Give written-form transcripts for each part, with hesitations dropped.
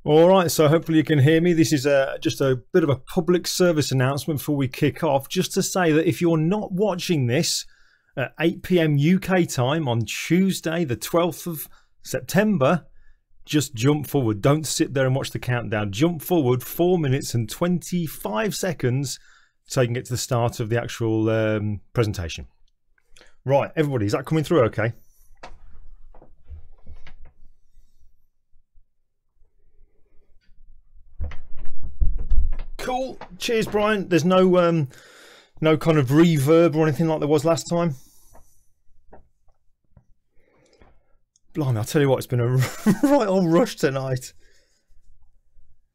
All right, so hopefully you can hear me. This is just a bit of a public service announcement before we kick off, just to say that if you're not watching this at 8 PM UK time on Tuesday the 12th of September, just jump forward. Don't sit there and watch the countdown. Jump forward 4 minutes and 25 seconds so you can get to the start of the actual presentation. Right, everybody, is that coming through okay? Cool. Cheers, Brian. There's no no kind of reverb or anything like there was last time. Blimey, I'll tell you what, it's been a right old rush tonight.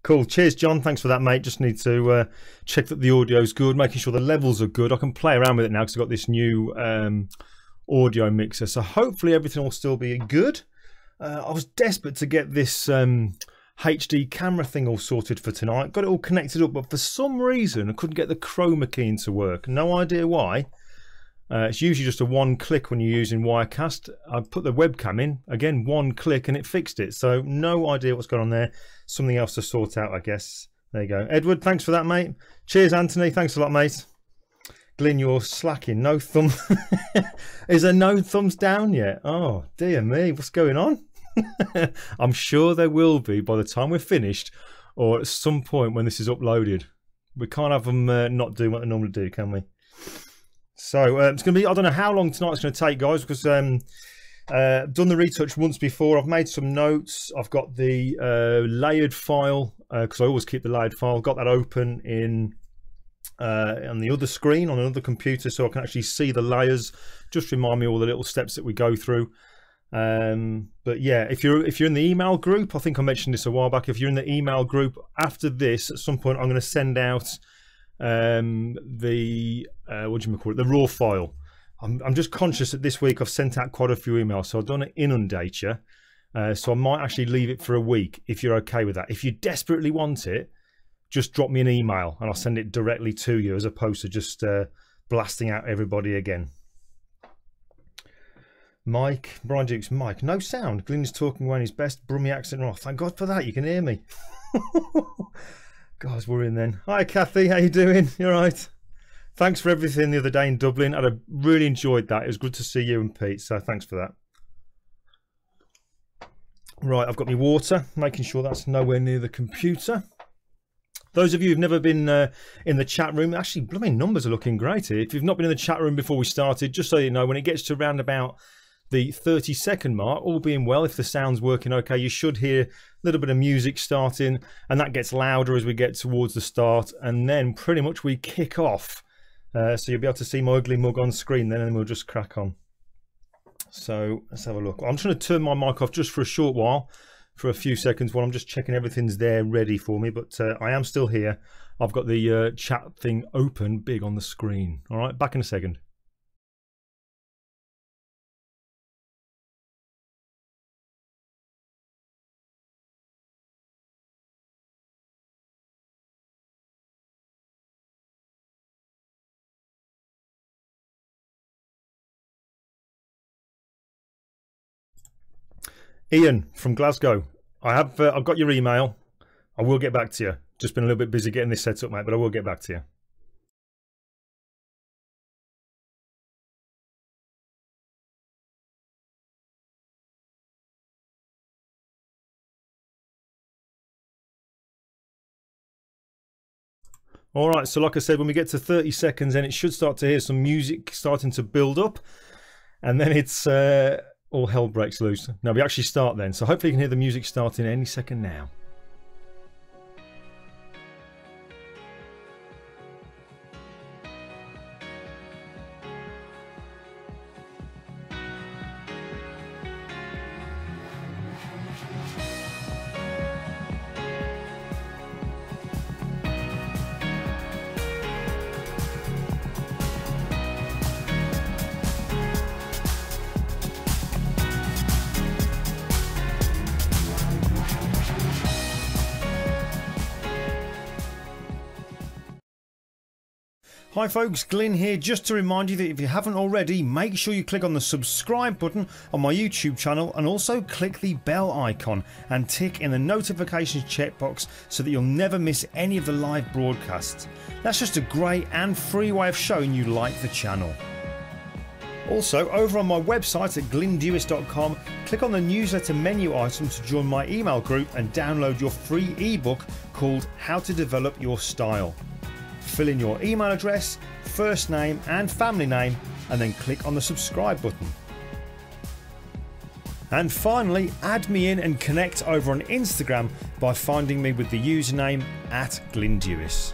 Cool. Cheers, John. Thanks for that, mate. Just need to check that the audio's good, making sure the levels are good. I can play around with it now because I've got this new audio mixer. So hopefully everything will still be good. I was desperate to get this HD camera thing all sorted for tonight. Got it all connected up, but for some reason I couldn't get the chroma key to work. No idea why. It's usually just a one click when you're using Wirecast. I put the webcam in, again, one click and it fixed it. So no idea what's going on there. Something else to sort out, I guess. There you go. Edward, thanks for that, mate. Cheers, Anthony. Thanks a lot, mate. Glyn, you're slacking. No thumb. Is there no thumbs down yet? Oh, dear me. What's going on? I'm sure there will be by the time we're finished, or at some point when this is uploaded. We can't have them not doing what they normally do, can we? So it's going to be, I don't know how long tonight's going to take, guys, because I've done the retouch once before. I've made some notes. I've got the layered file, because I always keep the layered file. Got that open in on the other screen on another computer, so I can actually see the layers. Just remind me all the little steps that we go through. But yeah, if you're in the email group, I think I mentioned this a while back. If you're in the email group, after this, at some point, I'm going to send out the what do you call it, the raw file. I'm just conscious that this week I've sent out quite a few emails, so I don't want to inundate you. So I might actually leave it for a week if you're okay with that. If you desperately want it, just drop me an email and I'll send it directly to you, as opposed to just blasting out everybody again. Mike, Brian Dukes, Mike, no sound. Glyn is talking away in his best Brummy accent. Oh, thank God for that. You can hear me. Guys, we're in then. Hi, Kathy. How you doing? You all right? Thanks for everything the other day in Dublin. I really enjoyed that. It was good to see you and Pete, so thanks for that. Right, I've got my water, making sure that's nowhere near the computer. Those of you who've never been in the chat room, actually, blooming numbers are looking great here. If you've not been in the chat room before we started, just so you know, when it gets to around about the 30-second mark, all being well, if the sound's working okay, you should hear a little bit of music starting, and that gets louder as we get towards the start, and then pretty much we kick off. So you'll be able to see my ugly mug on screen then, and we'll just crack on. So let's have a look. I'm just going to turn my mic off just for a short while, for a few seconds, while I'm just checking everything's there ready for me, but I am still here. I've got the chat thing open big on the screen. All right, back in a second. Ian from Glasgow, I've got your email. I will get back to you. Just been a little bit busy getting this set up, mate, but I will get back to you. All right, so like I said, when we get to 30 seconds, then it should start to hear some music starting to build up, and then it's all hell breaks loose. Now we actually start then, so hopefully you can hear the music starting any second now. Hi folks, Glyn here, just to remind you that if you haven't already, make sure you click on the subscribe button on my YouTube channel and also click the bell icon and tick in the notifications checkbox so that you'll never miss any of the live broadcasts. That's just a great and free way of showing you like the channel. Also, over on my website at 𝐿𝐼𝐻𝑒𝑤𝑠.com, click on the newsletter menu item to join my email group and download your free ebook called How to Develop Your Style. Fill in your email address, first name and family name, and then click on the subscribe button. And finally, add me in and connect over on Instagram by finding me with the username @𝐿𝐼𝐻𝑒𝑤𝑠.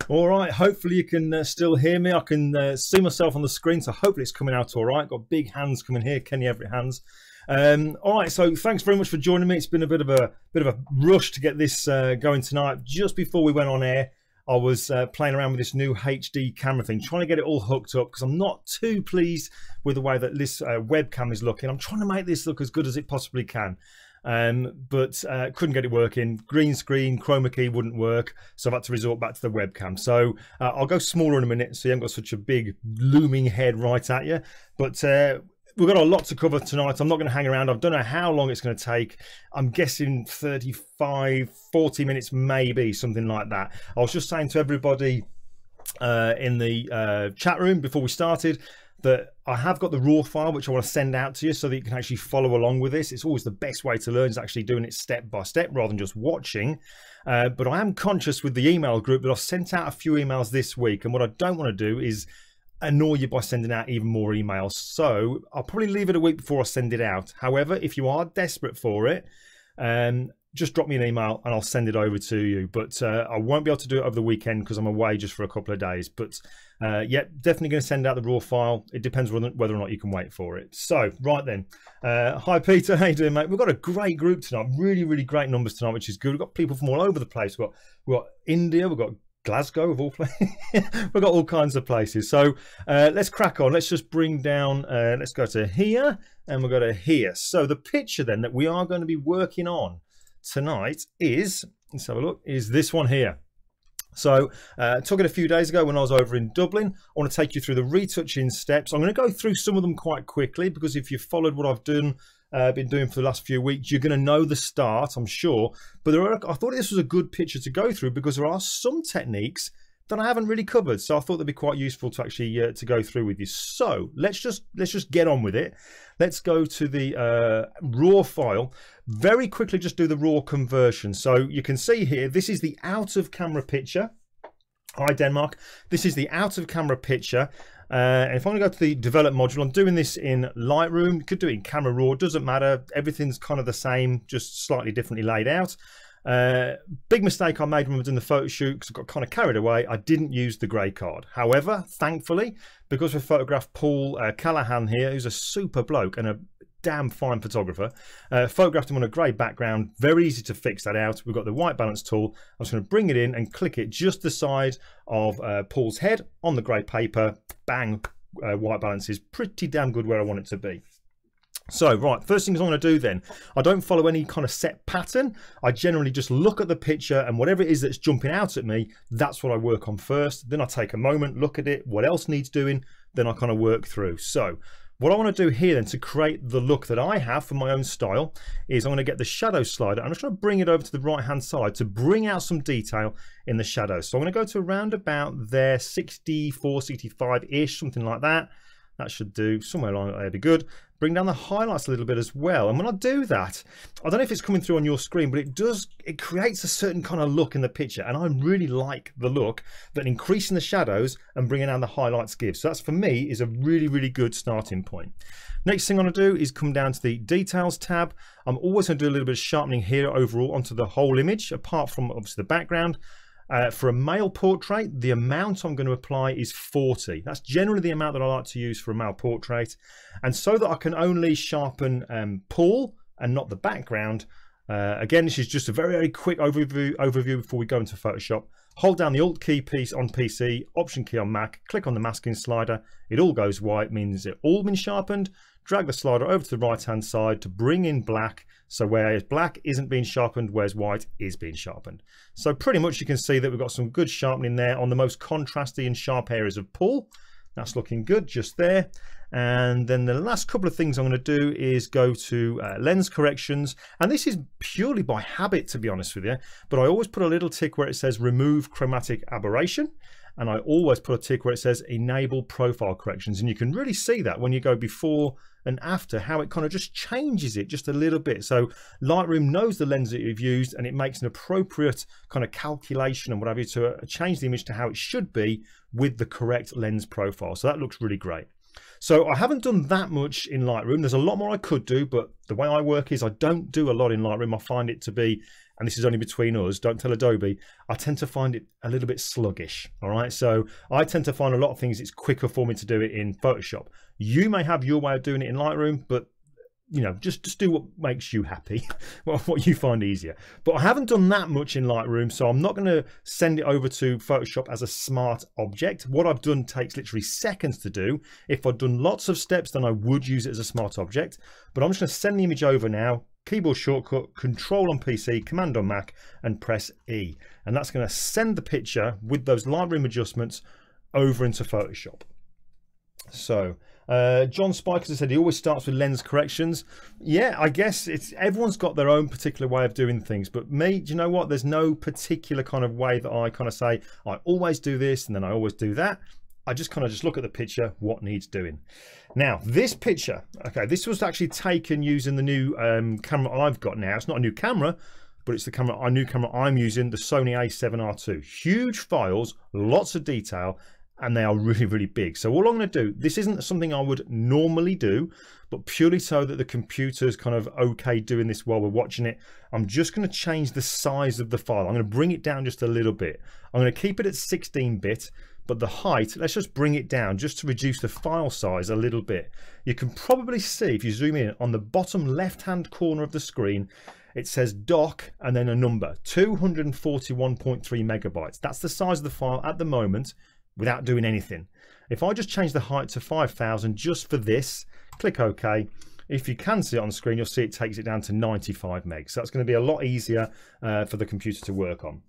Alright, hopefully you can still hear me. I can see myself on the screen, so hopefully it's coming out alright. Got big hands coming here, Kenny Everett hands. Alright, so thanks very much for joining me. It's been a bit of a rush to get this going tonight. Just before we went on air, I was playing around with this new HD camera thing, trying to get it all hooked up because I'm not too pleased with the way that this webcam is looking. I'm trying to make this look as good as it possibly can. But couldn't get it working. Green screen, chroma key wouldn't work, so I've had to resort back to the webcam. So I'll go smaller in a minute so you haven't got such a big looming head right at you. But we've got a lot to cover tonight. I'm not going to hang around. I don't know how long it's going to take. I'm guessing 35, 40 minutes maybe, something like that. I was just saying to everybody in the chat room before we started that I have got the raw file which I want to send out to you so that you can actually follow along with this. It's always the best way to learn, is actually doing it step by step rather than just watching. But I am conscious with the email group that I've sent out a few emails this week, and what I don't want to do is annoy you by sending out even more emails. So I'll probably leave it a week before I send it out. However, if you are desperate for it, just drop me an email and I'll send it over to you. But I won't be able to do it over the weekend because I'm away just for a couple of days. But yeah, definitely going to send out the raw file. It depends whether or not you can wait for it. So right then, hi Peter, how you doing, mate? We've got a great group tonight, really great numbers tonight, which is good. We've got people from all over the place. We've got India, we've got Glasgow of all places. We've got all kinds of places. So let's crack on. Let's just bring down, let's go to here and we'll go to here. So the picture then that we are going to be working on tonight is, let's have a look, is this one here. So took it a few days ago when I was over in Dublin. I want to take you through the retouching steps. I'm going to go through some of them quite quickly because if you've followed what I've been doing for the last few weeks, you're going to know the start, I'm sure. But I thought this was a good picture to go through because there are some techniques that I haven't really covered, so I thought that'd be quite useful to actually to go through with you. So let's just get on with it. Let's go to the raw file. Very quickly, just do the raw conversion. So you can see here, this is the out of camera picture. Hi Denmark. This is the out of camera picture. And if I'm going to go to the develop module, I'm doing this in Lightroom. You could do it in camera raw, doesn't matter. Everything's kind of the same, just slightly differently laid out. Big mistake I made when I was doing the photo shoot because I got kind of carried away. I didn't use the grey card. However, thankfully, because we photographed Paul Callahan here, who's a super bloke and a damn fine photographer, photographed him on a grey background. Very easy to fix that out. We've got the white balance tool. I'm just going to bring it in and click it just the side of Paul's head on the grey paper. Bang, white balance is pretty damn good where I want it to be. So right, first things I'm going to do then, I don't follow any kind of set pattern. I generally just look at the picture and whatever it is that's jumping out at me, that's what I work on first. Then I take a moment, look at it, what else needs doing, then I kind of work through. So what I want to do here then to create the look that I have for my own style is I'm going to get the shadow slider. I'm just going to bring it over to the right hand side to bring out some detail in the shadows. So I'm going to go to around about there, 64, 65-ish, something like that. That should do, somewhere along there, be good. Bring down the highlights a little bit as well. And when I do that, I don't know if it's coming through on your screen, but it creates a certain kind of look in the picture. And I really like the look that increasing the shadows and bringing down the highlights gives. So that's, for me, is a really good starting point. Next thing I'm going to do is come down to the details tab. I'm always going to do a little bit of sharpening here overall onto the whole image, apart from obviously the background. For a male portrait, the amount I'm going to apply is 40. That's generally the amount that I like to use for a male portrait. And so that I can only sharpen Paul and not the background, again, this is just a very quick overview before we go into Photoshop. hold down the Alt key piece on PC, Option key on Mac, click on the masking slider. It all goes white, means it all been sharpened. Drag the slider over to the right hand side to bring in black. So whereas black isn't being sharpened, whereas white is being sharpened. So pretty much you can see that we've got some good sharpening there on the most contrasty and sharp areas of pull. That's looking good just there. And then the last couple of things I'm going to do is go to lens corrections. And this is purely by habit, to be honest with you. But I always put a little tick where it says remove chromatic aberration. And I always put a tick where it says enable profile corrections. And you can really see that when you go before and after, how it kind of just changes it just a little bit. So Lightroom knows the lens that you've used, and it makes an appropriate kind of calculation and what have you to change the image to how it should be with the correct lens profile. So that looks really great. So I haven't done that much in Lightroom. There's a lot more I could do, but the way I work is I don't do a lot in Lightroom. I find it to be, and this is only between us, don't tell Adobe, I tend to find it a little bit sluggish. All right, so I tend to find a lot of things it's quicker for me to do it in Photoshop. You may have your way of doing it in Lightroom, but you know, just do what makes you happy, what you find easier. But I haven't done that much in Lightroom, so I'm not going to send it over to Photoshop as a smart object. What I've done takes literally seconds to do. If I'd done lots of steps, then I would use it as a smart object. But I'm just going to send the image over now. Keyboard shortcut, Control on PC, Command on Mac, and press E. And that's going to send the picture with those Lightroom adjustments over into Photoshop. So John Spike, as I said, he always starts with lens corrections. Yeah, I guess it's everyone's got their own particular way of doing things, but me, do you know what, there's no particular kind of way that I kind of say I always do this and then I always do that. I just kind of just look at the picture, what needs doing. Now this picture, okay, this was actually taken using the new camera I've got now. It's not a new camera, but it's the new camera I'm using, the Sony a7R II. Huge files, lots of detail, and they are really, really big. So all I'm going to do, this isn't something I would normally do, but purely so that the computer's kind of okay doing this while we're watching it, I'm just going to change the size of the file. I'm going to bring it down just a little bit. I'm going to keep it at 16-bit, but the height, let's just bring it down just to reduce the file size a little bit. You can probably see, if you zoom in, on the bottom left-hand corner of the screen, it says doc and then a number, 241.3 megabytes. That's the size of the file at the moment, without doing anything. If I just change the height to 5,000 just for this, click OK. If you can see it on the screen, you'll see it takes it down to 95 megs. So that's going to be a lot easier for the computer to work on.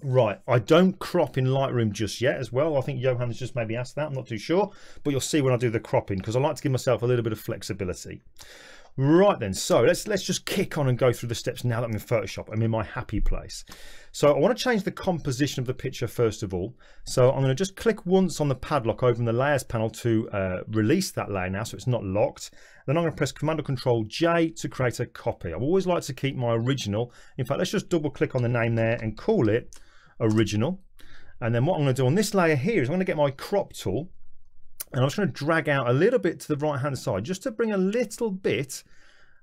Right, I don't crop in Lightroom just yet as well. I think Johan has just maybe asked that, I'm not too sure, but you'll see when I do the cropping, because I like to give myself a little bit of flexibility. Right then, so let's just kick on and go through the steps now that I'm in Photoshop. I'm in my happy place. So I want to change the composition of the picture first of all. So I'm going to just click once on the padlock over in the layers panel to release that layer now, so it's not locked. Then I'm going to press Command or Control J to create a copy. I always like to keep my original. In fact, let's just double click on the name there and call it original. And then what I'm going to do on this layer here is I'm going to get my crop tool. And I'm just going to drag out a little bit to the right hand side just to bring a little bit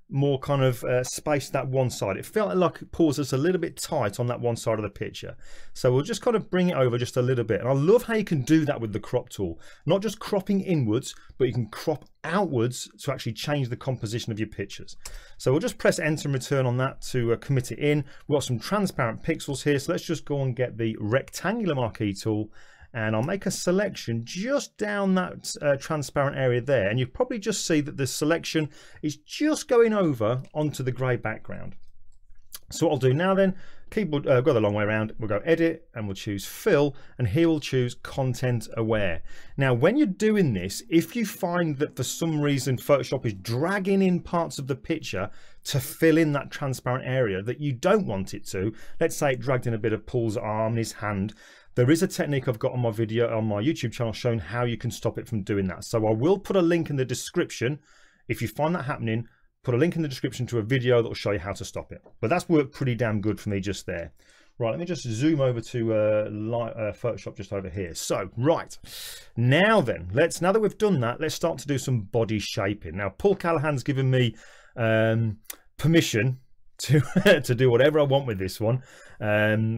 more kind of space to that one side. It felt like it pulls us a little bit tight on that one side of the picture. So we'll just kind of bring it over just a little bit. And I love how you can do that with the crop tool. Not just cropping inwards, but you can crop outwards to actually change the composition of your pictures. So we'll just press enter and return on that to commit it in. We've got some transparent pixels here. So let's just go and get the rectangular marquee tool. And I'll make a selection just down that transparent area there. And you probably just see that the selection is just going over onto the grey background. So what I'll do now then, keyboard, go the long way around, we'll go edit and we'll choose fill, and here we'll choose content aware. Now when you're doing this, if you find that for some reason Photoshop is dragging in parts of the picture to fill in that transparent area that you don't want it to, let's say it dragged in a bit of Paul's arm and his hand, there is a technique I've got on my video on my YouTube channel showing how you can stop it from doing that. So I will put a link in the description. If you find that happening, put a link in the description to a video that will show you how to stop it. But that's worked pretty damn good for me just there. Right, let me just zoom over to Photoshop just over here. So, right, now then, now that we've done that, let's start to do some body shaping. Now, Paul Callahan's given me permission to do whatever I want with this one.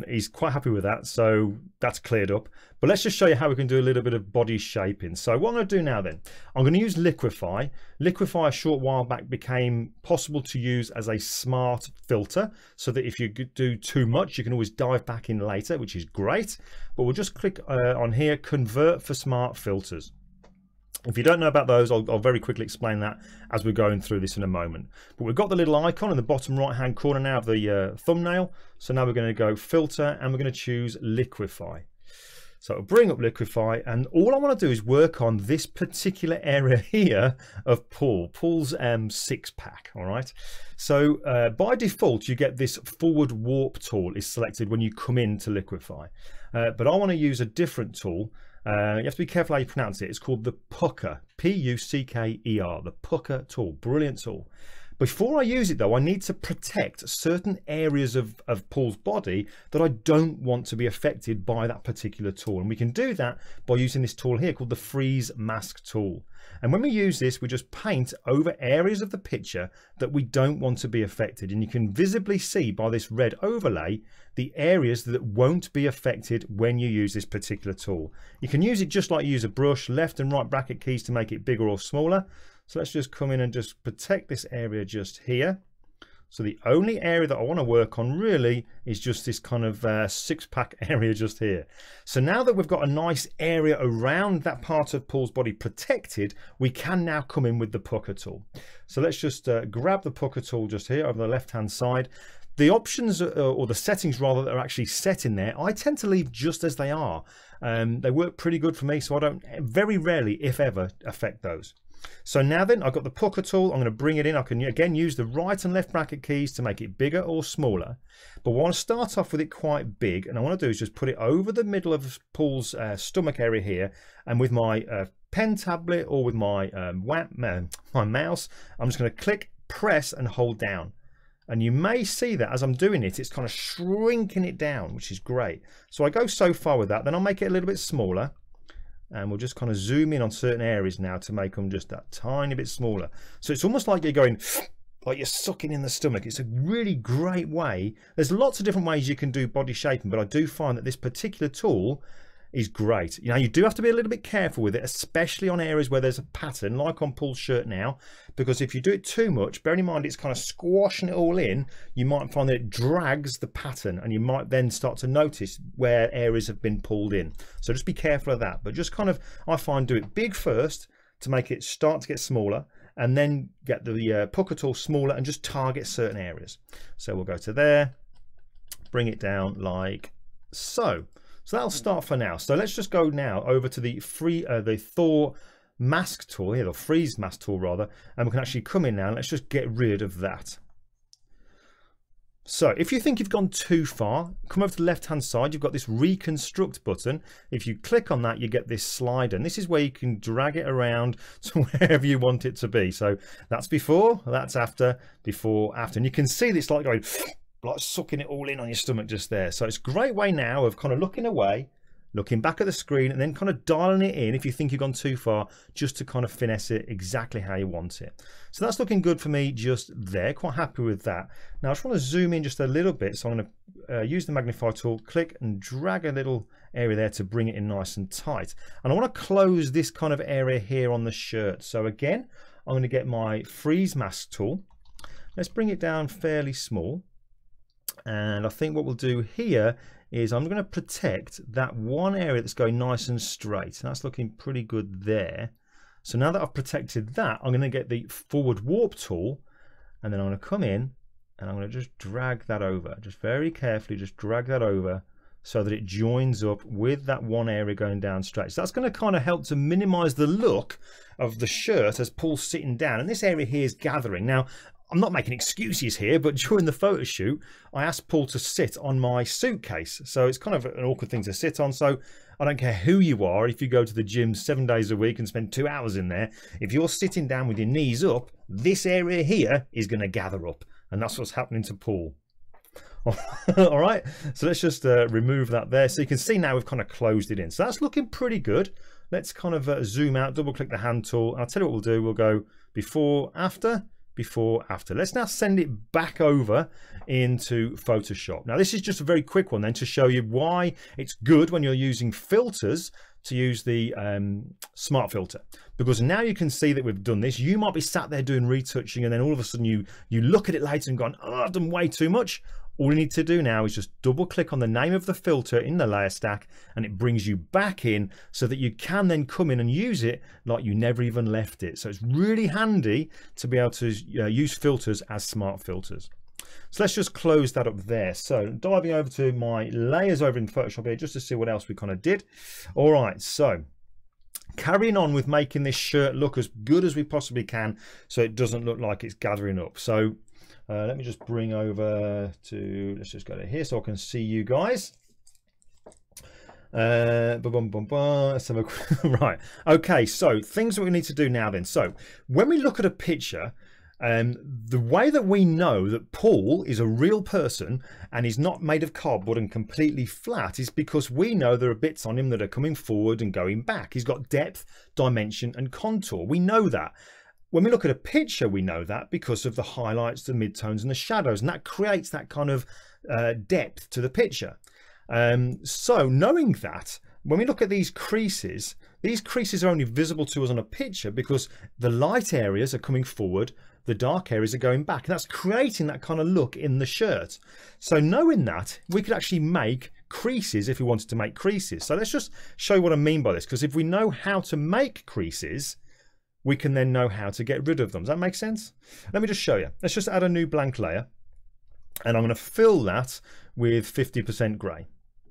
He's quite happy with that, so that's cleared up. But let's just show you how we can do a little bit of body shaping. So what I'm going to do now then, I'm going to use Liquify. Liquify a short while back became possible to use as a smart filter, so that if you do too much, you can always dive back in later, which is great. But we'll just click on here, convert for smart filters. If you don't know about those, I'll very quickly explain that as we're going through this in a moment. But we've got the little icon in the bottom right hand corner now of the thumbnail. So now we're going to go filter and we're going to choose Liquify. So I'll bring up Liquify, and all I want to do is work on this particular area here of Paul's six pack. All right. So by default, you get this forward warp tool is selected when you come into Liquify. But I want to use a different tool. You have to be careful how you pronounce it. It's called the Pucker, P-U-C-K-E-R, the Pucker tool. Brilliant tool. Before I use it though, I need to protect certain areas of Paul's body that I don't want to be affected by that particular tool. And we can do that by using this tool here called the Freeze Mask tool. And when we use this, we just paint over areas of the picture that we don't want to be affected. And you can visibly see by this red overlay the areas that won't be affected when you use this particular tool. You can use it just like you use a brush, left and right bracket keys to make it bigger or smaller. So let's just come in and just protect this area just here. So the only area that I want to work on really is just this kind of six-pack area just here. So now that we've got a nice area around that part of Paul's body protected, we can now come in with the Pucker tool. So let's just grab the Pucker tool just here over the left-hand side. The options, or the settings rather, that are actually set in there, I tend to leave just as they are. They work pretty good for me, so I don't very rarely, if ever, affect those. So now then, I've got the Pucker tool. I'm going to bring it in. I can again use the right and left bracket keys to make it bigger or smaller. But I want to start off with it quite big, and I want to do is just put it over the middle of Paul's stomach area here, and with my pen tablet or with my my mouse, I'm just going to click, press, and hold down. And you may see that as I'm doing it, it's kind of shrinking it down, which is great. So I go so far with that, then I'll make it a little bit smaller. And we'll just kind of zoom in on certain areas now to make them just that tiny bit smaller. So it's almost like you're going, like you're sucking in the stomach. It's a really great way. There's lots of different ways you can do body shaping, but I do find that this particular tool is great. You know, you do have to be a little bit careful with it, especially on areas where there's a pattern, like on Paul's shirt now, because if you do it too much, bearing in mind it's kind of squashing it all in, you might find that it drags the pattern, and you might then start to notice where areas have been pulled in. So just be careful of that. But just kind of, I find, do it big first to make it start to get smaller, and then get the Pucker tool smaller and just target certain areas. So we'll go to there, bring it down like so. So that'll start for now. So let's just go now over to the Thaw mask tool here, the Freeze Mask tool rather, and we can actually come in now and let's just get rid of that. So if you think you've gone too far, come over to the left hand side, you've got this reconstruct button. If you click on that, you get this slider, and this is where you can drag it around to wherever you want it to be. So that's before, that's after, before, after, and you can see this like going like sucking it all in on your stomach just there. So it's a great way now of kind of looking away, looking back at the screen, and then kind of dialing it in if you think you've gone too far, just to kind of finesse it exactly how you want it. So that's looking good for me just there. Quite happy with that. Now I just want to zoom in just a little bit. So I'm going to use the magnify tool, click and drag a little area there to bring it in nice and tight. And I want to close this kind of area here on the shirt. So again, I'm going to get my Freeze Mask tool. Let's bring it down fairly small. And I think what we'll do here is I'm going to protect that one area that's going nice and straight. And that's looking pretty good there. So now that I've protected that, I'm going to get the forward warp tool, and then I'm going to come in and I'm going to just drag that over. Just very carefully, just drag that over so that it joins up with that one area going down straight. So that's going to kind of help to minimize the look of the shirt as Paul's sitting down. And this area here is gathering. Now, I'm not making excuses here, but during the photo shoot, I asked Paul to sit on my suitcase. So it's kind of an awkward thing to sit on. So I don't care who you are. If you go to the gym 7 days a week and spend 2 hours in there, if you're sitting down with your knees up, this area here is going to gather up. And that's what's happening to Paul. All right. So let's just remove that there. So you can see now we've kind of closed it in. So that's looking pretty good. Let's kind of zoom out, double click the hand tool. And I'll tell you what we'll do. We'll go before, after, before, after. Let's now send it back over into Photoshop. Now this is just a very quick one then to show you why it's good when you're using filters to use the smart filter, because now you can see that we've done this. You might be sat there doing retouching and then all of a sudden you look at it later and gone, oh, I've done way too much. All you need to do now is just double click on the name of the filter in the layer stack and it brings you back in so that you can then come in and use it like you never even left it. So it's really handy to be able to use filters as smart filters. So let's just close that up there. So diving over to my layers over in Photoshop here just to see what else we kind of did. All right, so carrying on with making this shirt look as good as we possibly can so it doesn't look like it's gathering up. So let me just bring over to, let's just go to here so I can see you guys. Let's have a right. Okay, so things that we need to do now then. So when we look at a picture, the way that we know that Paul is a real person and he's not made of cardboard and completely flat is because we know there are bits on him that are coming forward and going back. He's got depth, dimension and contour. We know that. When we look at a picture, we know that because of the highlights, the midtones and the shadows, and that creates that kind of depth to the picture. So knowing that, when we look at these creases are only visible to us on a picture because the light areas are coming forward, the dark areas are going back, and that's creating that kind of look in the shirt. So knowing that, we could actually make creases if we wanted to make creases. So let's just show you what I mean by this, because if we know how to make creases, we can then know how to get rid of them. Does that make sense? Let me just show you. Let's just add a new blank layer and I'm going to fill that with 50% grey.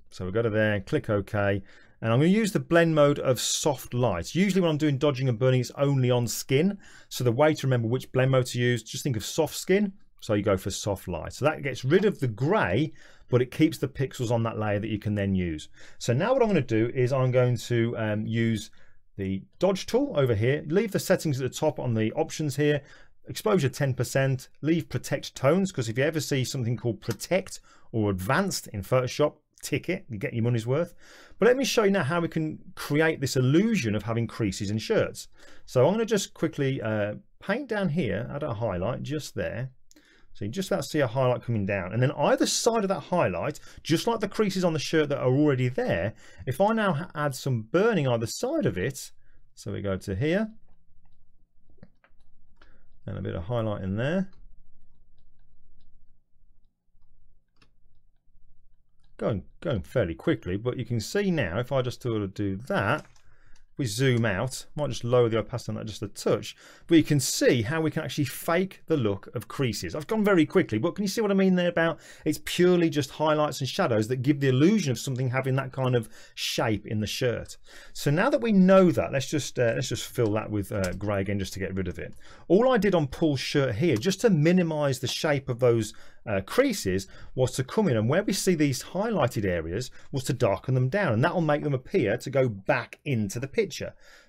So we'll go to there, click OK, and I'm going to use the blend mode of soft light. Usually when I'm doing dodging and burning, it's only on skin. So the way to remember which blend mode to use, just think of soft skin. So you go for soft light. So that gets rid of the grey, but it keeps the pixels on that layer that you can then use. So now what I'm going to do is I'm going to use the dodge tool over here, leave the settings at the top on the options here, exposure 10%, leave protect tones, because if you ever see something called protect or advanced in Photoshop, tick it, you get your money's worth. But let me show you now how we can create this illusion of having creases in shirts. So I'm going to just quickly paint down here, add a highlight just there. So you just about see a highlight coming down, and then either side of that highlight, just like the creases on the shirt that are already there, if I now add some burning either side of it, so we go to here and a bit of highlight in there, going fairly quickly, but you can see now if I just sort of do that, we zoom out, might just lower the opacity on that just a touch, but you can see how we can actually fake the look of creases. I've gone very quickly, but can you see what I mean there about it's purely just highlights and shadows that give the illusion of something having that kind of shape in the shirt. So now that we know that, let's just fill that with grey again just to get rid of it. All I did on Paul's shirt here, just to minimize the shape of those creases, was to come in and where we see these highlighted areas was to darken them down, and that will make them appear to go back into the picture.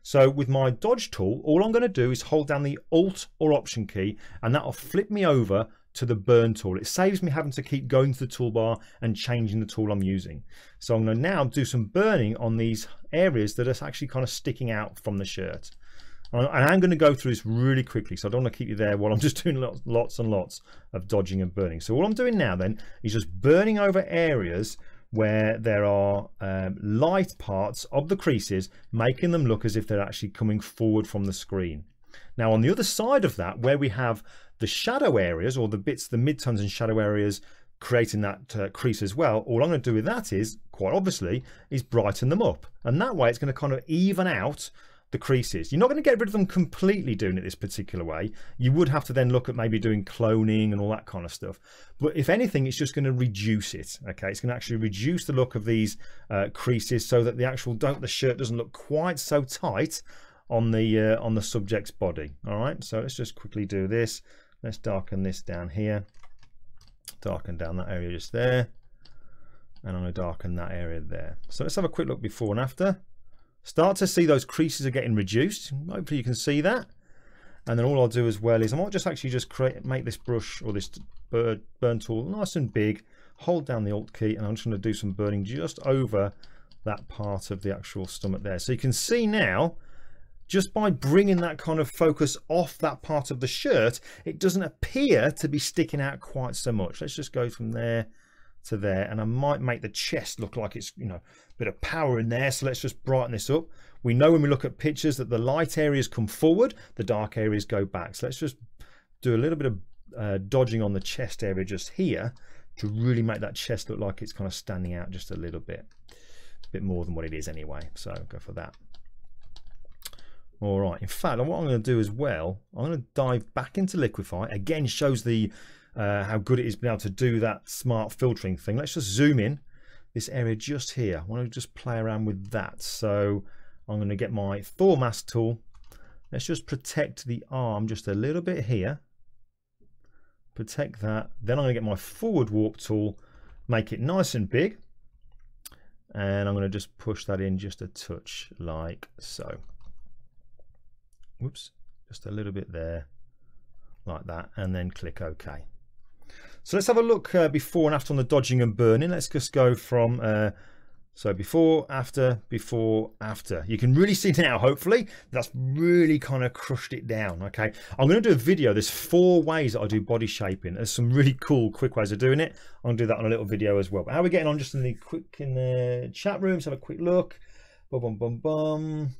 So with my dodge tool, all I'm going to do is hold down the Alt or Option key, and that will flip me over to the burn tool. It saves me having to keep going to the toolbar and changing the tool I'm using. So I'm going to now do some burning on these areas that are actually kind of sticking out from the shirt. And I'm going to go through this really quickly, so I don't want to keep you there while I'm just doing lots and lots of dodging and burning. So all I'm doing now then is just burning over areas where there are light parts of the creases, making them look as if they're actually coming forward from the screen. Now on the other side of that, where we have the shadow areas, or the bits, the midtones and shadow areas creating that crease as well, all I'm going to do with that is, quite obviously, is brighten them up. And that way it's going to kind of even out the creases. You're not going to get rid of them completely doing it this particular way. You would have to then look at maybe doing cloning and all that kind of stuff, but if anything, it's just going to reduce it. Okay, it's going to actually reduce the look of these creases so that the shirt doesn't look quite so tight on the subject's body. All right, so let's just quickly do this. Let's darken this down here, darken down that area just there, and I'm going to darken that area there. So let's have a quick look before and after. Start to see those creases are getting reduced. Hopefully you can see that. And then all I'll do as well is I might just actually just make this brush or this burn tool nice and big, hold down the Alt key, and I'm just going to do some burning just over that part of the actual stomach there. So you can see now just by bringing that kind of focus off that part of the shirt, it doesn't appear to be sticking out quite so much. Let's just go from there to there, and I might make the chest look like it's, you know, a bit of power in there. So let's just brighten this up. We know when we look at pictures that the light areas come forward, the dark areas go back. So let's just do a little bit of dodging on the chest area just here to really make that chest look like it's kind of standing out just a little bit more than what it is anyway. So I'll go for that. All right, in fact, what I'm going to do as well, I'm going to dive back into Liquify. Again, shows the how good it is being able to do that smart filtering thing. Let's just zoom in this area just here. I want to just play around with that. So I'm going to get my Thaw Mask tool. Let's just protect the arm just a little bit here. Protect that. Then I'm going to get my forward warp tool, make it nice and big. And I'm going to just push that in just a touch like so. Whoops, just a little bit there, like that, and then click OK. So let's have a look before and after on the dodging and burning. Let's just go from so before, after, before, after. You can really see now, hopefully, that's really kind of crushed it down. Okay, I'm going to do a video. There's 4 ways that I do body shaping. There's some really cool, quick ways of doing it. I'm going to do that on a little video as well. But how are we getting on just in the chat room? Let's have a quick look. Bum, bum, bum, bum.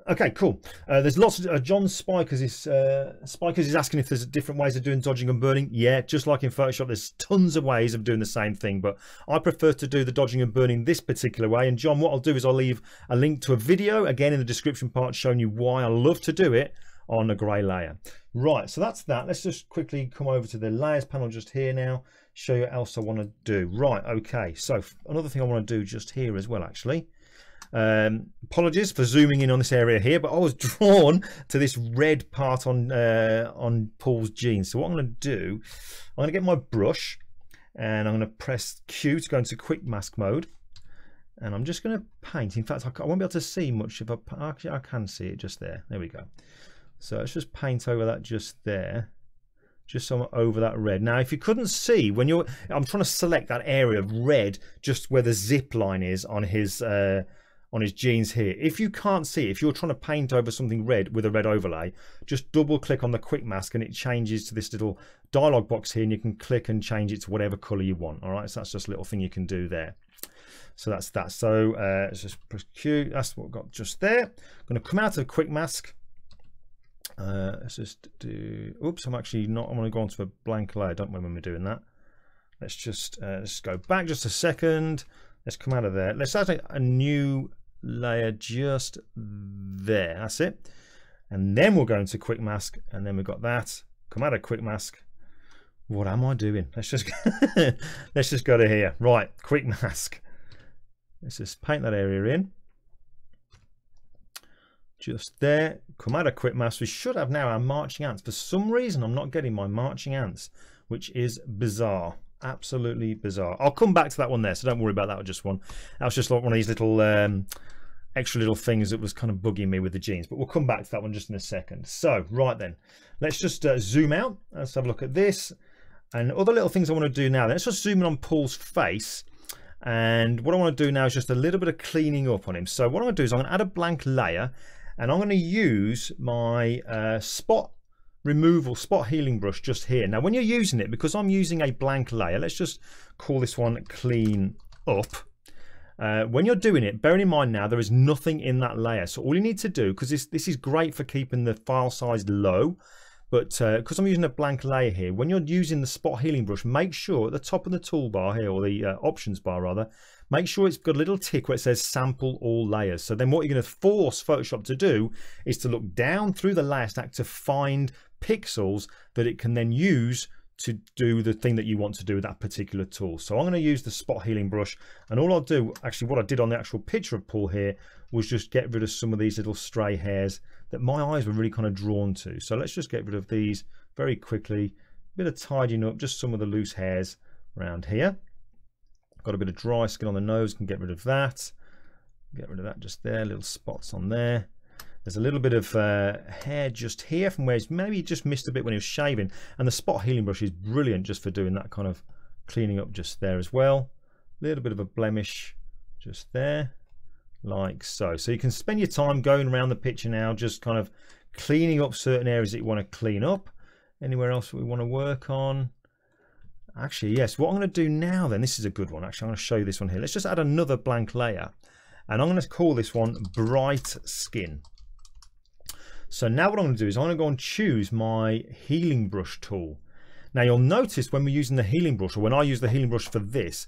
Okay, cool. There's lots of John Spikers is asking if there's different ways of doing dodging and burning. Yeah, just like in Photoshop, there's tons of ways of doing the same thing, but I prefer to do the dodging and burning this particular way. And John, what I'll do is I'll leave a link to a video again in the description part showing you why I love to do it on a grey layer. Right, so that's that. Let's just quickly come over to the layers panel just here now, show you what else I want to do. Right, okay, so another thing I want to do just here as well, actually. Apologies for zooming in on this area here, but I was drawn to this red part on Paul's jeans. So what I'm going to do, I'm going to get my brush and I'm going to press Q to go into quick mask mode, and I'm just going to paint. In fact, I won't be able to see much if actually I can see it just there. There we go. So let's just paint over that just there, just so I'm over that red. Now, if you couldn't see, when I'm trying to select that area of red just where the zip line is on his jeans here. If you can't see, if you're trying to paint over something red with a red overlay, just double click on the quick mask and it changes to this little dialog box here, and you can click and change it to whatever color you want. All right, so that's just a little thing you can do there. So that's that. So let's just press Q. That's what we've got just there. I'm going to come out of the quick mask. Let's just do, oops, I'm actually not, I'm going to go onto a blank layer. Don't remember me doing that. Let's just let's go back just a second. Let's come out of there. Let's add a new layer just there. That's it. And then we'll go into quick mask, and then we've got that. Come out of quick mask. What am I doing? Let's just let's just go to here. Right, quick mask. Let's just paint that area in. Just there. Come out of quick mask. We should have now our marching ants. For some reason, I'm not getting my marching ants, which is bizarre. Absolutely bizarre. I'll come back to that one there, so don't worry about that just one. That was just like one of these little extra little things that was kind of bugging me with the jeans, but we'll come back to that one just in a second. So right then, let's just zoom out. Let's have a look at this and other little things I want to do now. Let's just zoom in on Paul's face, and what I want to do now is just a little bit of cleaning up on him. So what I'm going to do is I'm going to add a blank layer, and I'm going to use my spot healing brush just here. Now when you're using it, because I'm using a blank layer, let's just call this one clean up. When you're doing it, bearing in mind now there is nothing in that layer, so all you need to do, because this is great for keeping the file size low, but because I'm using a blank layer here, when you're using the spot healing brush, make sure at the top of the toolbar here, or the options bar rather, make sure it's got a little tick where it says sample all layers. So then what you're going to force Photoshop to do is to look down through the layer stack to find pixels that it can then use to do the thing that you want to do with that particular tool. So I'm going to use the spot healing brush, and all I'll do, actually what I did on the actual picture of Paul here, was just get rid of some of these little stray hairs that my eyes were really kind of drawn to. So let's just get rid of these very quickly. A bit of tidying up, just some of the loose hairs around here. Got a bit of dry skin on the nose, can get rid of that. Get rid of that just there, little spots on there. There's a little bit of hair just here from where he's maybe just missed a bit when he was shaving, and the spot healing brush is brilliant just for doing that kind of cleaning up just there as well. A little bit of a blemish just there, like so. So you can spend your time going around the picture now, just kind of cleaning up certain areas that you want to clean up. Anywhere else that we want to work on? Actually, yes, what I'm going to do now then, this is a good one. Actually, I'm going to show you this one here. Let's just add another blank layer. And I'm going to call this one Bright Skin. So now what I'm going to do is I'm going to go and choose my healing brush tool. Now you'll notice when we're using the healing brush, or when I use the healing brush for this,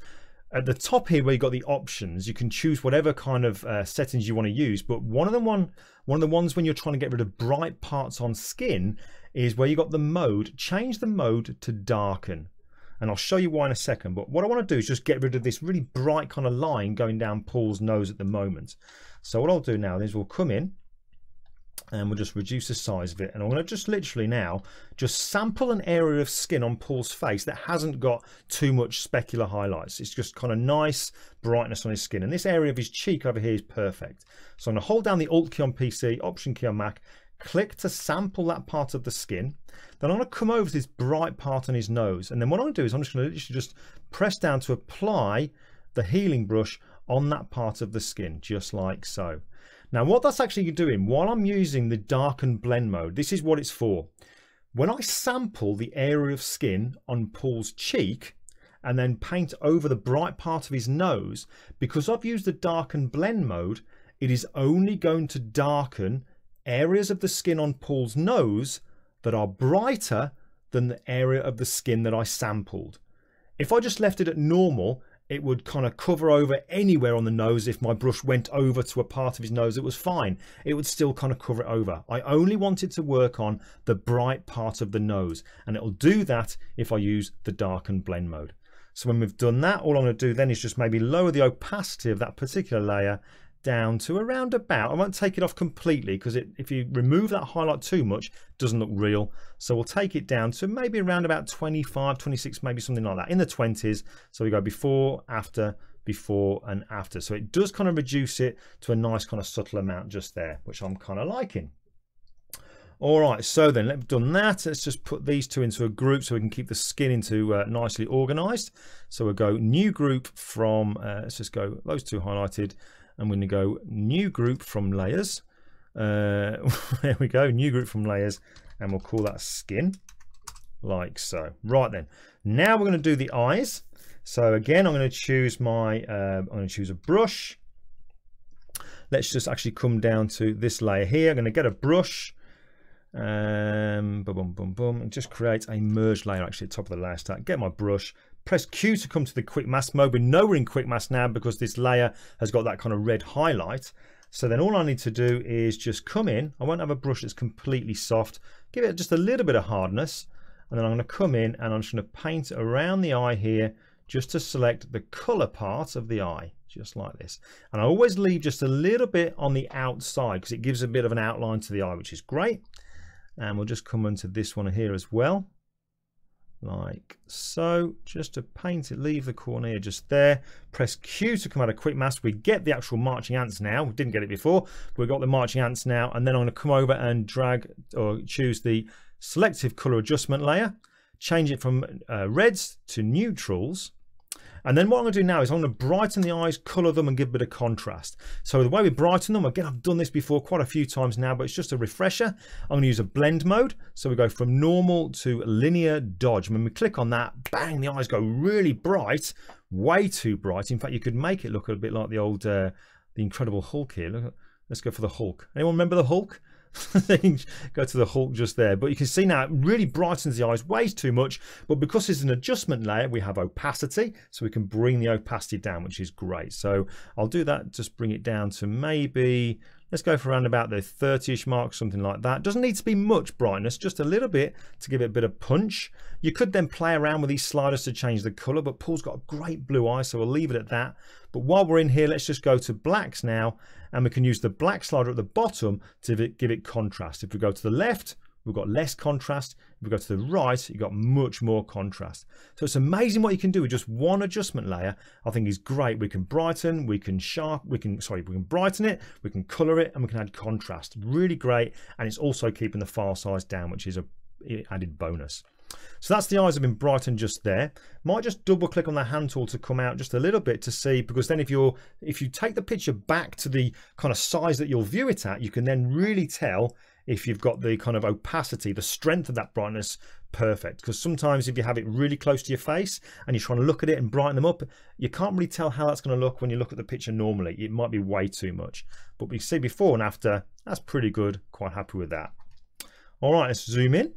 at the top here where you've got the options, you can choose whatever kind of settings you want to use. But one of the ones when you're trying to get rid of bright parts on skin is where you got the mode. Change the mode to darken. And I'll show you why in a second. But what I want to do is just get rid of this really bright kind of line going down Paul's nose at the moment. So what I'll do now is we'll come in and we'll just reduce the size of it. And I'm going to just literally now just sample an area of skin on Paul's face that hasn't got too much specular highlights. It's just kind of nice brightness on his skin. And this area of his cheek over here is perfect. So I'm going to hold down the Alt key on PC, Option key on Mac, click to sample that part of the skin. Then I'm going to come over to this bright part on his nose. And then what I'm going to do is I'm just going to literally just press down to apply the healing brush on that part of the skin, just like so. Now what that's actually doing, while I'm using the darken blend mode, this is what it's for. When I sample the area of skin on Paul's cheek and then paint over the bright part of his nose, because I've used the darken blend mode, it is only going to darken areas of the skin on Paul's nose that are brighter than the area of the skin that I sampled. If I just left it at normal, it would kind of cover over anywhere on the nose. If my brush went over to a part of his nose, it was fine. It would still kind of cover it over. I only wanted to work on the bright part of the nose, and it'll do that if I use the darken blend mode. So when we've done that, all I'm going to do then is just maybe lower the opacity of that particular layer down to around about, I won't take it off completely because if you remove that highlight too much, it doesn't look real. So we'll take it down to maybe around about 25, 26, maybe something like that, in the 20s. So we go before, after, before and after. So it does kind of reduce it to a nice kind of subtle amount just there, which I'm kind of liking. All right, so then we've done that. Let's just put these two into a group so we can keep the skin into nicely organized. So we'll go new group from, let's just go those two highlighted. I'm going to go new group from layers. There we go, new group from layers, and we'll call that skin, like so. Right then, now we're going to do the eyes. So again, I'm going to choose my, I'm going to choose a brush. Let's just actually come down to this layer here. I'm going to get a brush, boom, boom, boom, boom, and just create a merge layer actually at the top of the layer stack. Get my brush. Press Q to come to the quick mask mode. We know we're in quick mask now because this layer has got that kind of red highlight. So then all I need to do is just come in. I won't have a brush that's completely soft. Give it just a little bit of hardness. And then I'm going to come in and I'm just going to paint around the eye here just to select the color part of the eye, just like this. And I always leave just a little bit on the outside because it gives a bit of an outline to the eye, which is great. And we'll just come into this one here as well, like so, just to paint it, leave the corner here just there. Press Q to come out of quick mask. We get the actual marching ants now. We didn't get it before. We've got the marching ants now, and then I'm going to come over and drag or choose the selective color adjustment layer, change it from reds to neutrals. And then what I'm going to do now is I'm going to brighten the eyes, colour them and give a bit of contrast. So the way we brighten them, again, I've done this before quite a few times now, but it's just a refresher. I'm going to use a blend mode. So we go from normal to linear dodge. When we click on that, bang, the eyes go really bright, way too bright. In fact, you could make it look a bit like the old, the Incredible Hulk here. Look, let's go for the Hulk. Anyone remember the Hulk? Go to the Hulk just there, but you can see now it really brightens the eyes way too much. But because it's an adjustment layer, we have opacity, so we can bring the opacity down, which is great. So I'll do that, just bring it down to maybe, let's go for around about the 30-ish mark, something like that. Doesn't need to be much brightness, just a little bit to give it a bit of punch. You could then play around with these sliders to change the color, but Paul's got a great blue eye, so we'll leave it at that. But while we're in here, let's just go to blacks now, and we can use the black slider at the bottom to give it contrast. If we go to the left, we've got less contrast. If we go to the right, you've got much more contrast. So it's amazing what you can do with just one adjustment layer. I think is great. We can brighten, we can brighten it, we can color it, and we can add contrast. Really great, and it's also keeping the file size down, which is a added bonus. So that's the eyes have been brightened just there. Might just double click on the hand tool to come out just a little bit to see, because then if you take the picture back to the kind of size that you'll view it at, you can then really tell if you've got the kind of opacity, the strength of that brightness perfect. Because sometimes if you have it really close to your face and you're trying to look at it and brighten them up, you can't really tell how that's going to look when you look at the picture normally. It might be way too much. But we see before and after, that's pretty good. Quite happy with that. All right, let's zoom in.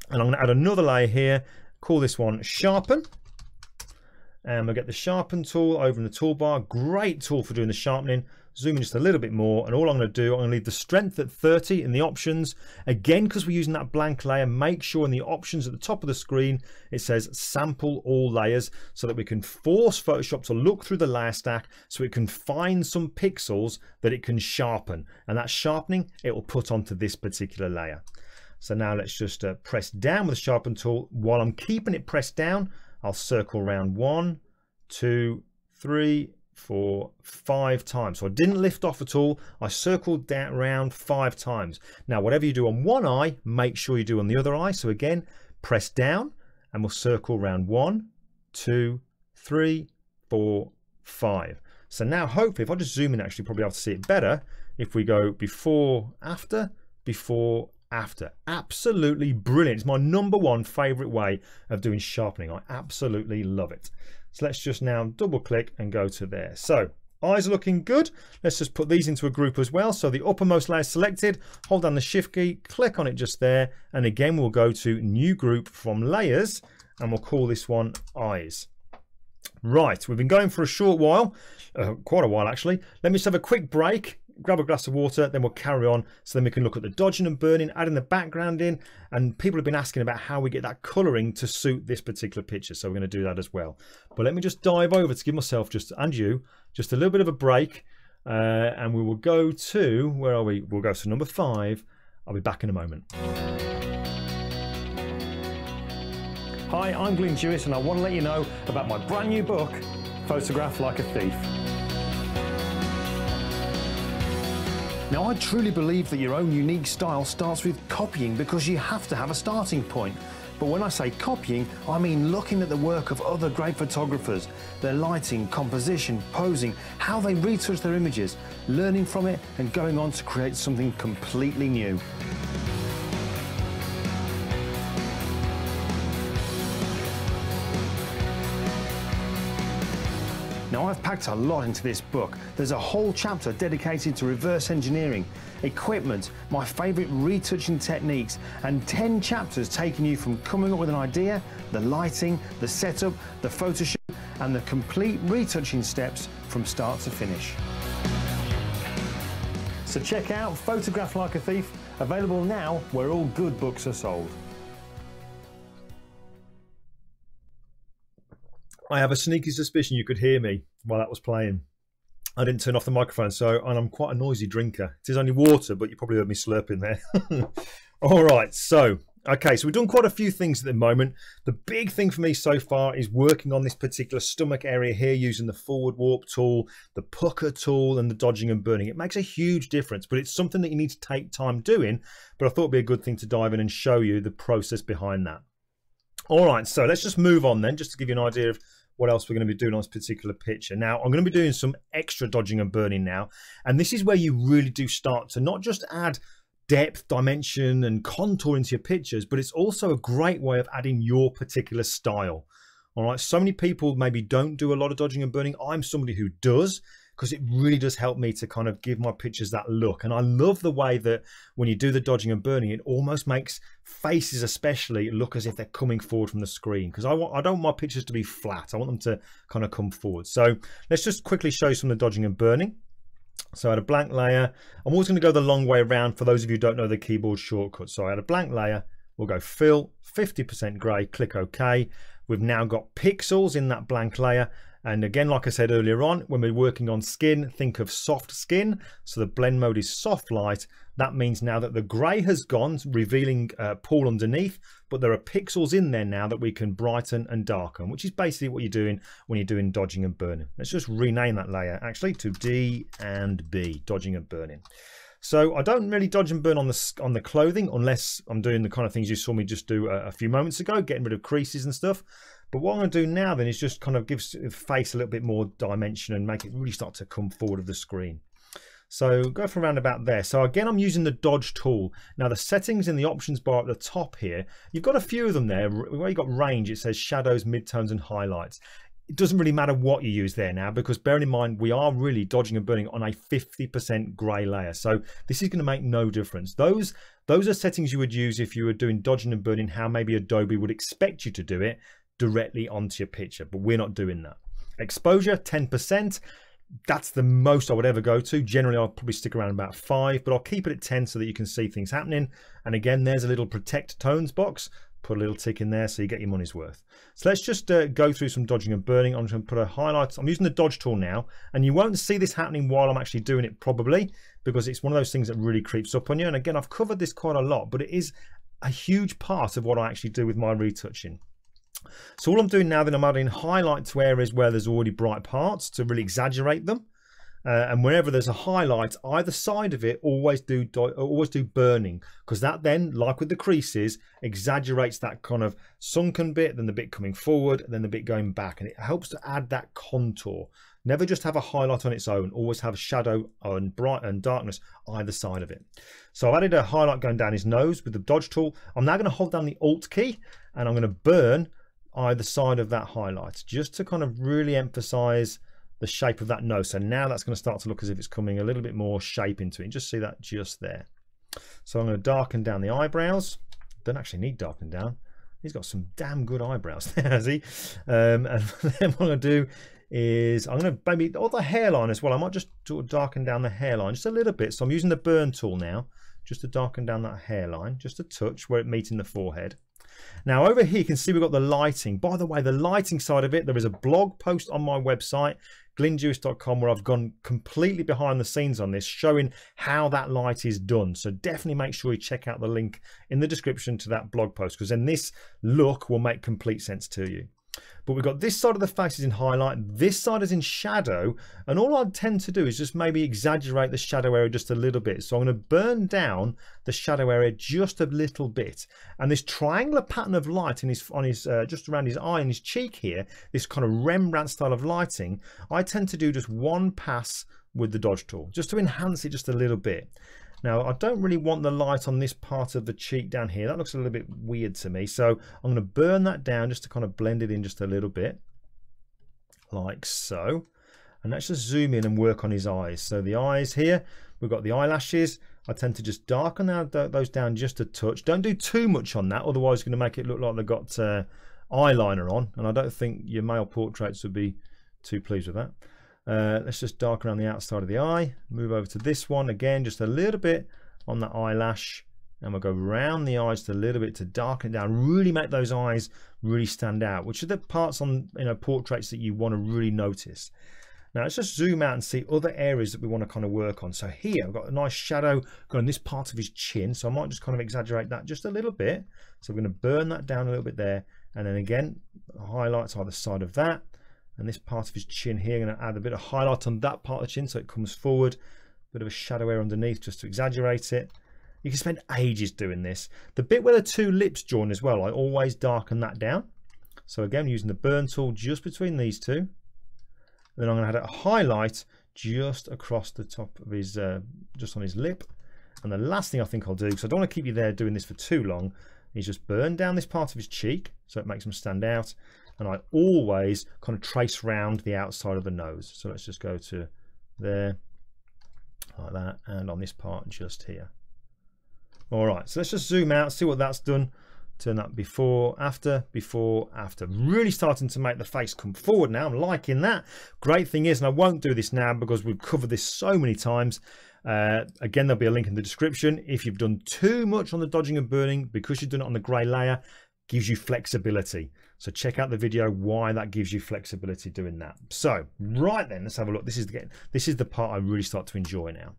And I'm going to add another layer here, call this one Sharpen. And we'll get the Sharpen tool over in the toolbar. Great tool for doing the sharpening. Zoom in just a little bit more, and all I'm going to do, I'm going to leave the strength at 30 in the options. Again, because we're using that blank layer, make sure in the options at the top of the screen, it says sample all layers, so that we can force Photoshop to look through the layer stack so it can find some pixels that it can sharpen. And that sharpening, it will put onto this particular layer. So now let's just press down with the Sharpen tool. While I'm keeping it pressed down, I'll circle around 1, 2, 3, 4, 5 times. So I didn't lift off at all. I circled down around 5 times. Now, whatever you do on one eye, make sure you do on the other eye. So again, press down and we'll circle around 1, 2, 3, 4, 5. So now hopefully if I just zoom in, actually probably able to see it better. If we go before, after, before, after. Absolutely brilliant. It's my #1 favorite way of doing sharpening. I absolutely love it. So let's just now double click and go to there. So eyes are looking good. Let's just put these into a group as well. So the uppermost layer selected, hold down the shift key, click on it just there. And again, we'll go to new group from layers and we'll call this one eyes. Right, we've been going for a short while, quite a while actually. Let me just have a quick break, grab a glass of water, then we'll carry on, so then we can look at the dodging and burning, adding the background in, and people have been asking about how we get that colouring to suit this particular picture, so we're going to do that as well. But let me just dive over to give myself and you just a little bit of a break, and we will go to, where are we? We'll go to number 5. I'll be back in a moment. Hi, I'm 𝐂𝐦𝐚𝐢𝐴, and I want to let you know about my brand new book, Photograph Like a Thief. Now, I truly believe that your own unique style starts with copying, because you have to have a starting point. But when I say copying, I mean looking at the work of other great photographers, their lighting, composition, posing, how they retouch their images, learning from it and going on to create something completely new. Now, I've packed a lot into this book. There's a whole chapter dedicated to reverse engineering, equipment, my favourite retouching techniques, and 10 chapters taking you from coming up with an idea, the lighting, the setup, the photo shoot, and the complete retouching steps from start to finish. So check out Photograph Like a Thief, available now where all good books are sold. I have a sneaky suspicion you could hear me while that was playing. I didn't turn off the microphone, and I'm quite a noisy drinker. It is only water, but you probably heard me slurping there. All right, so we've done quite a few things at the moment. The big thing for me so far is working on this particular stomach area here using the forward warp tool, the pucker tool, and the dodging and burning. It makes a huge difference, but it's something that you need to take time doing. But I thought it'd be a good thing to dive in and show you the process behind that. All right, so let's just move on then, just to give you an idea of what else we're going to be doing on this particular picture. Now, I'm going to be doing some extra dodging and burning now, and this is where you really do start to not just add depth, dimension, and contour into your pictures, but it's also a great way of adding your particular style. All right, so many people maybe don't do a lot of dodging and burning. I'm somebody who does, because it really does help me to kind of give my pictures that look. And I love the way that when you do the dodging and burning, it almost makes faces especially look as if they're coming forward from the screen, because I don't want my pictures to be flat. I want them to kind of come forward. So let's just quickly show you some of the dodging and burning. So I had a blank layer. I'm always going to go the long way around for those of you who don't know the keyboard shortcut. So I had a blank layer. We'll go fill, 50% grey, click OK. We've now got pixels in that blank layer. And again, like I said earlier on, when we're working on skin, think of soft skin. So the blend mode is soft light. That means now that the grey has gone, revealing pool underneath, but there are pixels in there now that we can brighten and darken, which is basically what you're doing when you're doing dodging and burning. Let's just rename that layer actually to D and B, dodging and burning. So I don't really dodge and burn on the clothing unless I'm doing the kind of things you saw me just do a few moments ago, getting rid of creases and stuff. But what I'm going to do now then is just kind of give the face a little bit more dimension and make it really start to come forward of the screen. So go from around about there. So again, I'm using the dodge tool. Now the settings in the options bar at the top here, you've got a few of them there. Where you've got range, it says shadows, midtones and highlights. It doesn't really matter what you use there now, because bearing in mind, we are really dodging and burning on a 50% grey layer. So this is going to make no difference. Those are settings you would use if you were doing dodging and burning, how maybe Adobe would expect you to do it directly onto your picture, but we're not doing that. Exposure, 10%. That's the most I would ever go to. Generally, I'll probably stick around about 5, but I'll keep it at 10 so that you can see things happening. And again, there's a little protect tones box. Put a little tick in there so you get your money's worth. So let's just go through some dodging and burning. I'm just going to put a highlight. I'm using the dodge tool now, and you won't see this happening while I'm actually doing it probably, because it's one of those things that really creeps up on you. And again, I've covered this quite a lot, but it is a huge part of what I actually do with my retouching. So all I'm doing now, then I'm adding highlight to areas where there's already bright parts to really exaggerate them. And whenever there's a highlight, either side of it, always do burning, because that then, like with the creases, exaggerates that kind of sunken bit, then the bit coming forward, then the bit going back, and it helps to add that contour. Never just have a highlight on its own, always have shadow and bright and darkness either side of it. So I've added a highlight going down his nose with the dodge tool. I'm now going to hold down the Alt key, and I'm going to burn either side of that highlight, just to kind of really emphasize the shape of that nose. So now that's going to start to look as if it's coming a little bit more shape into it. And just see that just there. So I'm going to darken down the eyebrows. Don't actually need darken down. He's got some damn good eyebrows there, has he? And then what I'm going to do is I'm going to maybe, or the hairline as well. I might just sort of darken down the hairline just a little bit. So I'm using the burn tool now, just to darken down that hairline, just a touch where it meets in the forehead. Now over here you can see we've got the lighting. By the way, the lighting side of it, there is a blog post on my website, 𝐂𝐦𝐬𝐧.com, where I've gone completely behind the scenes on this, showing how that light is done. So definitely make sure you check out the link in the description to that blog post, because then this look will make complete sense to you. But we've got this side of the face is in highlight, this side is in shadow, and all I tend to do is just maybe exaggerate the shadow area just a little bit. So I'm going to burn down the shadow area just a little bit, and this triangular pattern of light in his just around his eye and his cheek here, this kind of Rembrandt style of lighting, I tend to do just one pass with the dodge tool just to enhance it just a little bit. Now, I don't really want the light on this part of the cheek down here. That looks a little bit weird to me. So I'm going to burn that down just to kind of blend it in just a little bit, like so. And let's just zoom in and work on his eyes. So the eyes here, we've got the eyelashes. I tend to just darken those down just a touch. Don't do too much on that, otherwise it's going to make it look like they've got eyeliner on. And I don't think your male portraits would be too pleased with that. Let's just darken around the outside of the eye, move over to this one again, just a little bit on that eyelash, and we'll go around the eyes just a little bit to darken it down, really make those eyes really stand out, which are the parts on portraits that you want to really notice. Now let's just zoom out and see other areas that we want to kind of work on. So here I've got a nice shadow going this part of his chin, so I might just kind of exaggerate that just a little bit. So we're going to burn that down a little bit there, and then again highlights either side of that. And this part of his chin here, I'm going to add a bit of highlight on that part of the chin so it comes forward, a bit of a shadow area underneath just to exaggerate it. You can spend ages doing this. The bit where the two lips join as well, I always darken that down. So again, using the burn tool just between these two. And then I'm going to add a highlight just across the top of his, just on his lip. And the last thing I think I'll do, because I don't want to keep you there doing this for too long, is just burn down this part of his cheek so it makes him stand out. And I always kind of trace round the outside of the nose. So let's just go to there, like that, and on this part just here. All right, so let's just zoom out, see what that's done. Turn that before, after, really starting to make the face come forward now. I'm liking that. Great thing is, and I won't do this now because we've covered this so many times. Again, there'll be a link in the description. If you've done too much on the dodging and burning, because you've done it on the grey layer, gives you flexibility. So check out the video why that gives you flexibility doing that. So right then, let's have a look. This is the part I really start to enjoy now.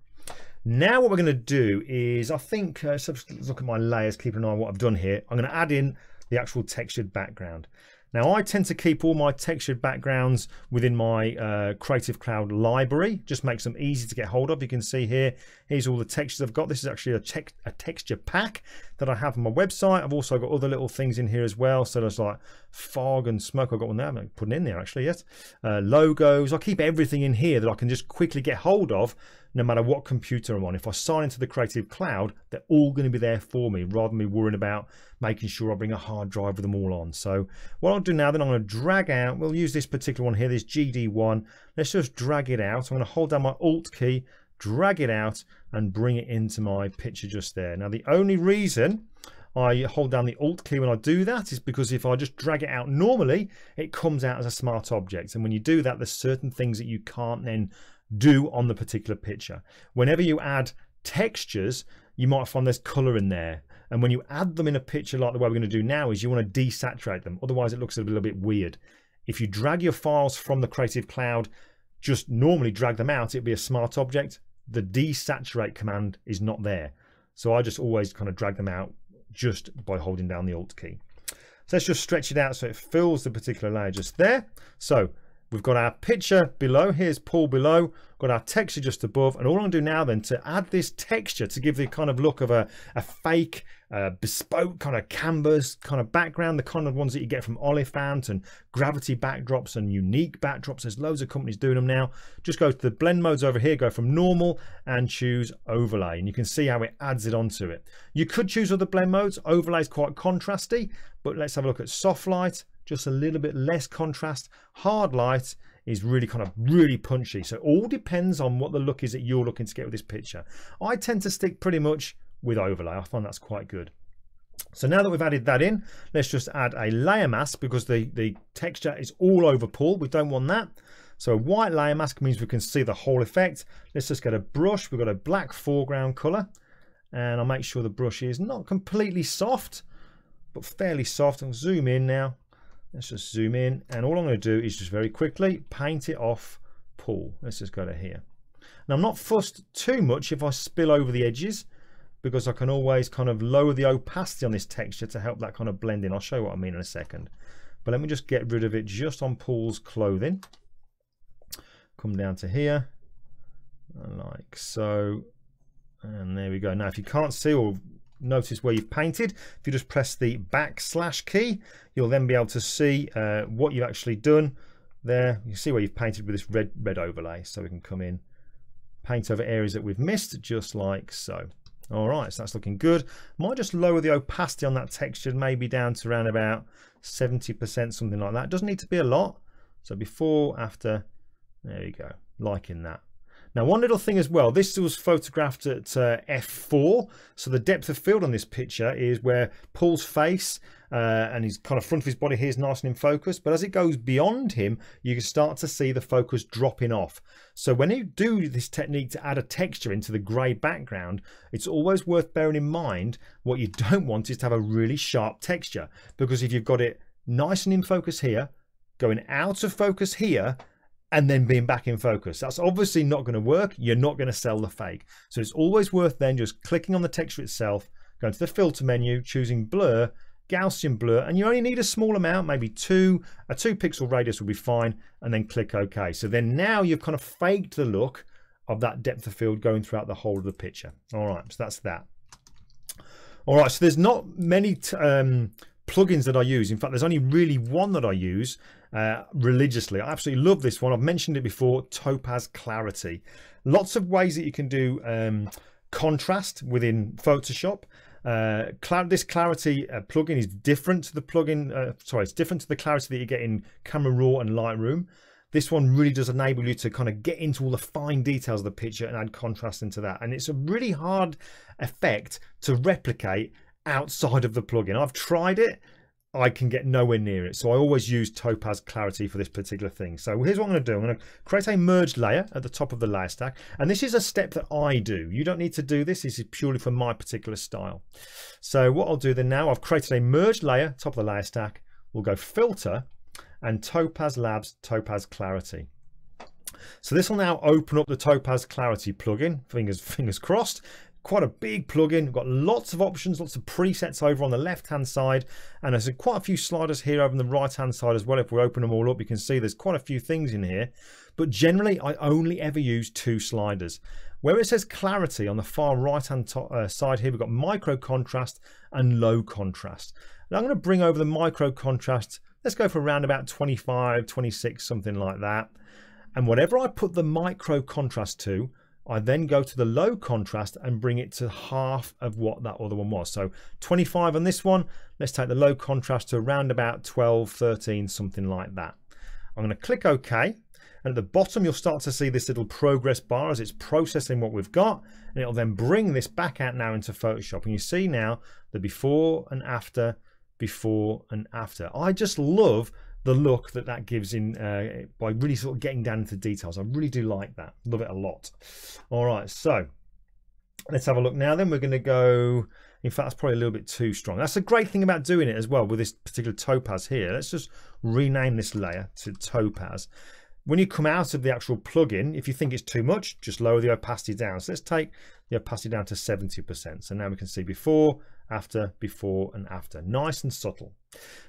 Now what we're going to do is, I think, so let's look at my layers, keep an eye on what I've done here. I'm going to add in the actual textured background. Now I tend to keep all my textured backgrounds within my Creative Cloud library. Just makes them easy to get hold of. You can see here, here's all the textures I've got. This is actually a texture pack that I have on my website. I've also got other little things in here as well. So there's like fog and smoke. I've got one there, I'm not putting in there actually yet. Logos. I keep everything in here that I can just quickly get hold of no matter what computer I'm on. If I sign into the Creative Cloud, they're all going to be there for me rather than me worrying about making sure I bring a hard drive with them all on. So what I'll do now, then I'm going to drag out, we'll use this particular one here, this GD1. Let's just drag it out. I'm going to hold down my Alt key, drag it out and bring it into my picture just there. Now the only reason I hold down the Alt key when I do that is because if I just drag it out normally, it comes out as a smart object. And when you do that, there's certain things that you can't then do on the particular picture. Whenever you add textures, you might find there's color in there. And when you add them in a picture like the way we're going to do now is you want to desaturate them. Otherwise it looks a little bit weird. If you drag your files from the Creative Cloud, just normally drag them out, it'd be a smart object. The desaturate command is not there. So I just always kind of drag them out just by holding down the Alt key. So let's just stretch it out so it fills the particular layer just there. So we've got our picture below, here's Paul below, got our texture just above, and all I'm going to do now then to add this texture to give the kind of look of a fake, bespoke kind of canvas kind of background, the kind of ones that you get from Oliphant and Gravity backdrops and unique backdrops. There's loads of companies doing them now. Just go to the blend modes over here, go from normal and choose overlay, and you can see how it adds it onto it. You could choose other blend modes. Overlay is quite contrasty, but let's have a look at soft light. Just a little bit less contrast. Hard light is really kind of really punchy. So it all depends on what the look is that you're looking to get with this picture. I tend to stick pretty much with overlay. I find that's quite good. So now that we've added that in, let's just add a layer mask because the texture is all over Paul. We don't want that. So a white layer mask means we can see the whole effect. Let's just get a brush. We've got a black foreground color, and I'll make sure the brush is not completely soft, but fairly soft. I'll zoom in now. Let's just zoom in, and all I'm going to do is just very quickly paint it off Paul. Let's just go to here. Now I'm not fussed too much if I spill over the edges because I can always kind of lower the opacity on this texture to help that kind of blend in. I'll show you what I mean in a second. But let me just get rid of it just on Paul's clothing. Come down to here, like so, and there we go. Now if you can't see or notice where you've painted, if you just press the / key, you'll then be able to see what you've actually done there. You see where you've painted with this red overlay. So we can come in, paint over areas that we've missed, just like so. All right, so that's looking good. Might just lower the opacity on that texture, maybe down to around about 70%, something like that. Doesn't need to be a lot. So before, after, there you go, liking that. Now one little thing as well, this was photographed at f4, so the depth of field on this picture is where Paul's face and his kind of front of his body here is nice and in focus, but as it goes beyond him, you can start to see the focus dropping off. So when you do this technique to add a texture into the grey background, it's always worth bearing in mind what you don't want is to have a really sharp texture, because if you've got it nice and in focus here, going out of focus here, and then being back in focus, that's obviously not going to work. You're not going to sell the fake. So it's always worth then just clicking on the texture itself, going to the filter menu, choosing blur, Gaussian blur, and you only need a small amount, maybe a 2 pixel radius will be fine, and then click OK. So then now you've kind of faked the look of that depth of field going throughout the whole of the picture. All right, so that's that. All right, so there's not many plugins that I use. In fact, there's only really one that I use religiously. I absolutely love this one. I've mentioned it before, Topaz Clarity. Lots of ways that you can do contrast within Photoshop. This Clarity plugin is different to the plugin, it's different to the Clarity that you get in Camera Raw and Lightroom. This one really does enable you to kind of get into all the fine details of the picture and add contrast into that. And it's a really hard effect to replicate outside of the plugin. I've tried it, I can get nowhere near it. So I always use Topaz Clarity for this particular thing. So here's what I'm going to do. I'm going to create a merged layer at the top of the layer stack. And this is a step that I do. You don't need to do this. This is purely for my particular style. So what I'll do then now, I've created a merged layer, top of the layer stack. We'll go filter and Topaz Labs, Topaz Clarity. So this will now open up the Topaz Clarity plugin, fingers crossed. quite a big plugin. We've got lots of options, lots of presets over on the left hand side, and there's quite a few sliders here over on the right hand side as well. If we open them all up, you can see there's quite a few things in here, but generally I only ever use 2 sliders. Where it says clarity on the far right hand side here, we've got micro contrast and low contrast. Now I'm going to bring over the micro contrast. Let's go for around about 25, 26, something like that. And whatever I put the micro contrast to, I then go to the low contrast and bring it to half of what that other one was. So 25 on this one. Let's take the low contrast to around about 12, 13, something like that. I'm going to click OK. And at the bottom, you'll start to see this little progress bar as it's processing what we've got. And it'll then bring this back out now into Photoshop. And you see now the before and after, before and after. I just love the look that that gives in by really sort of getting down into details. I really do like that. Love it a lot. All right, so let's have a look now then. We're going to go, in fact, that's probably a little bit too strong. That's a great thing about doing it as well with this particular Topaz here. Let's just rename this layer to Topaz. When you come out of the actual plugin, if you think it's too much, just lower the opacity down. So let's take the opacity down to 70%. So now we can see before, and after. Nice and subtle.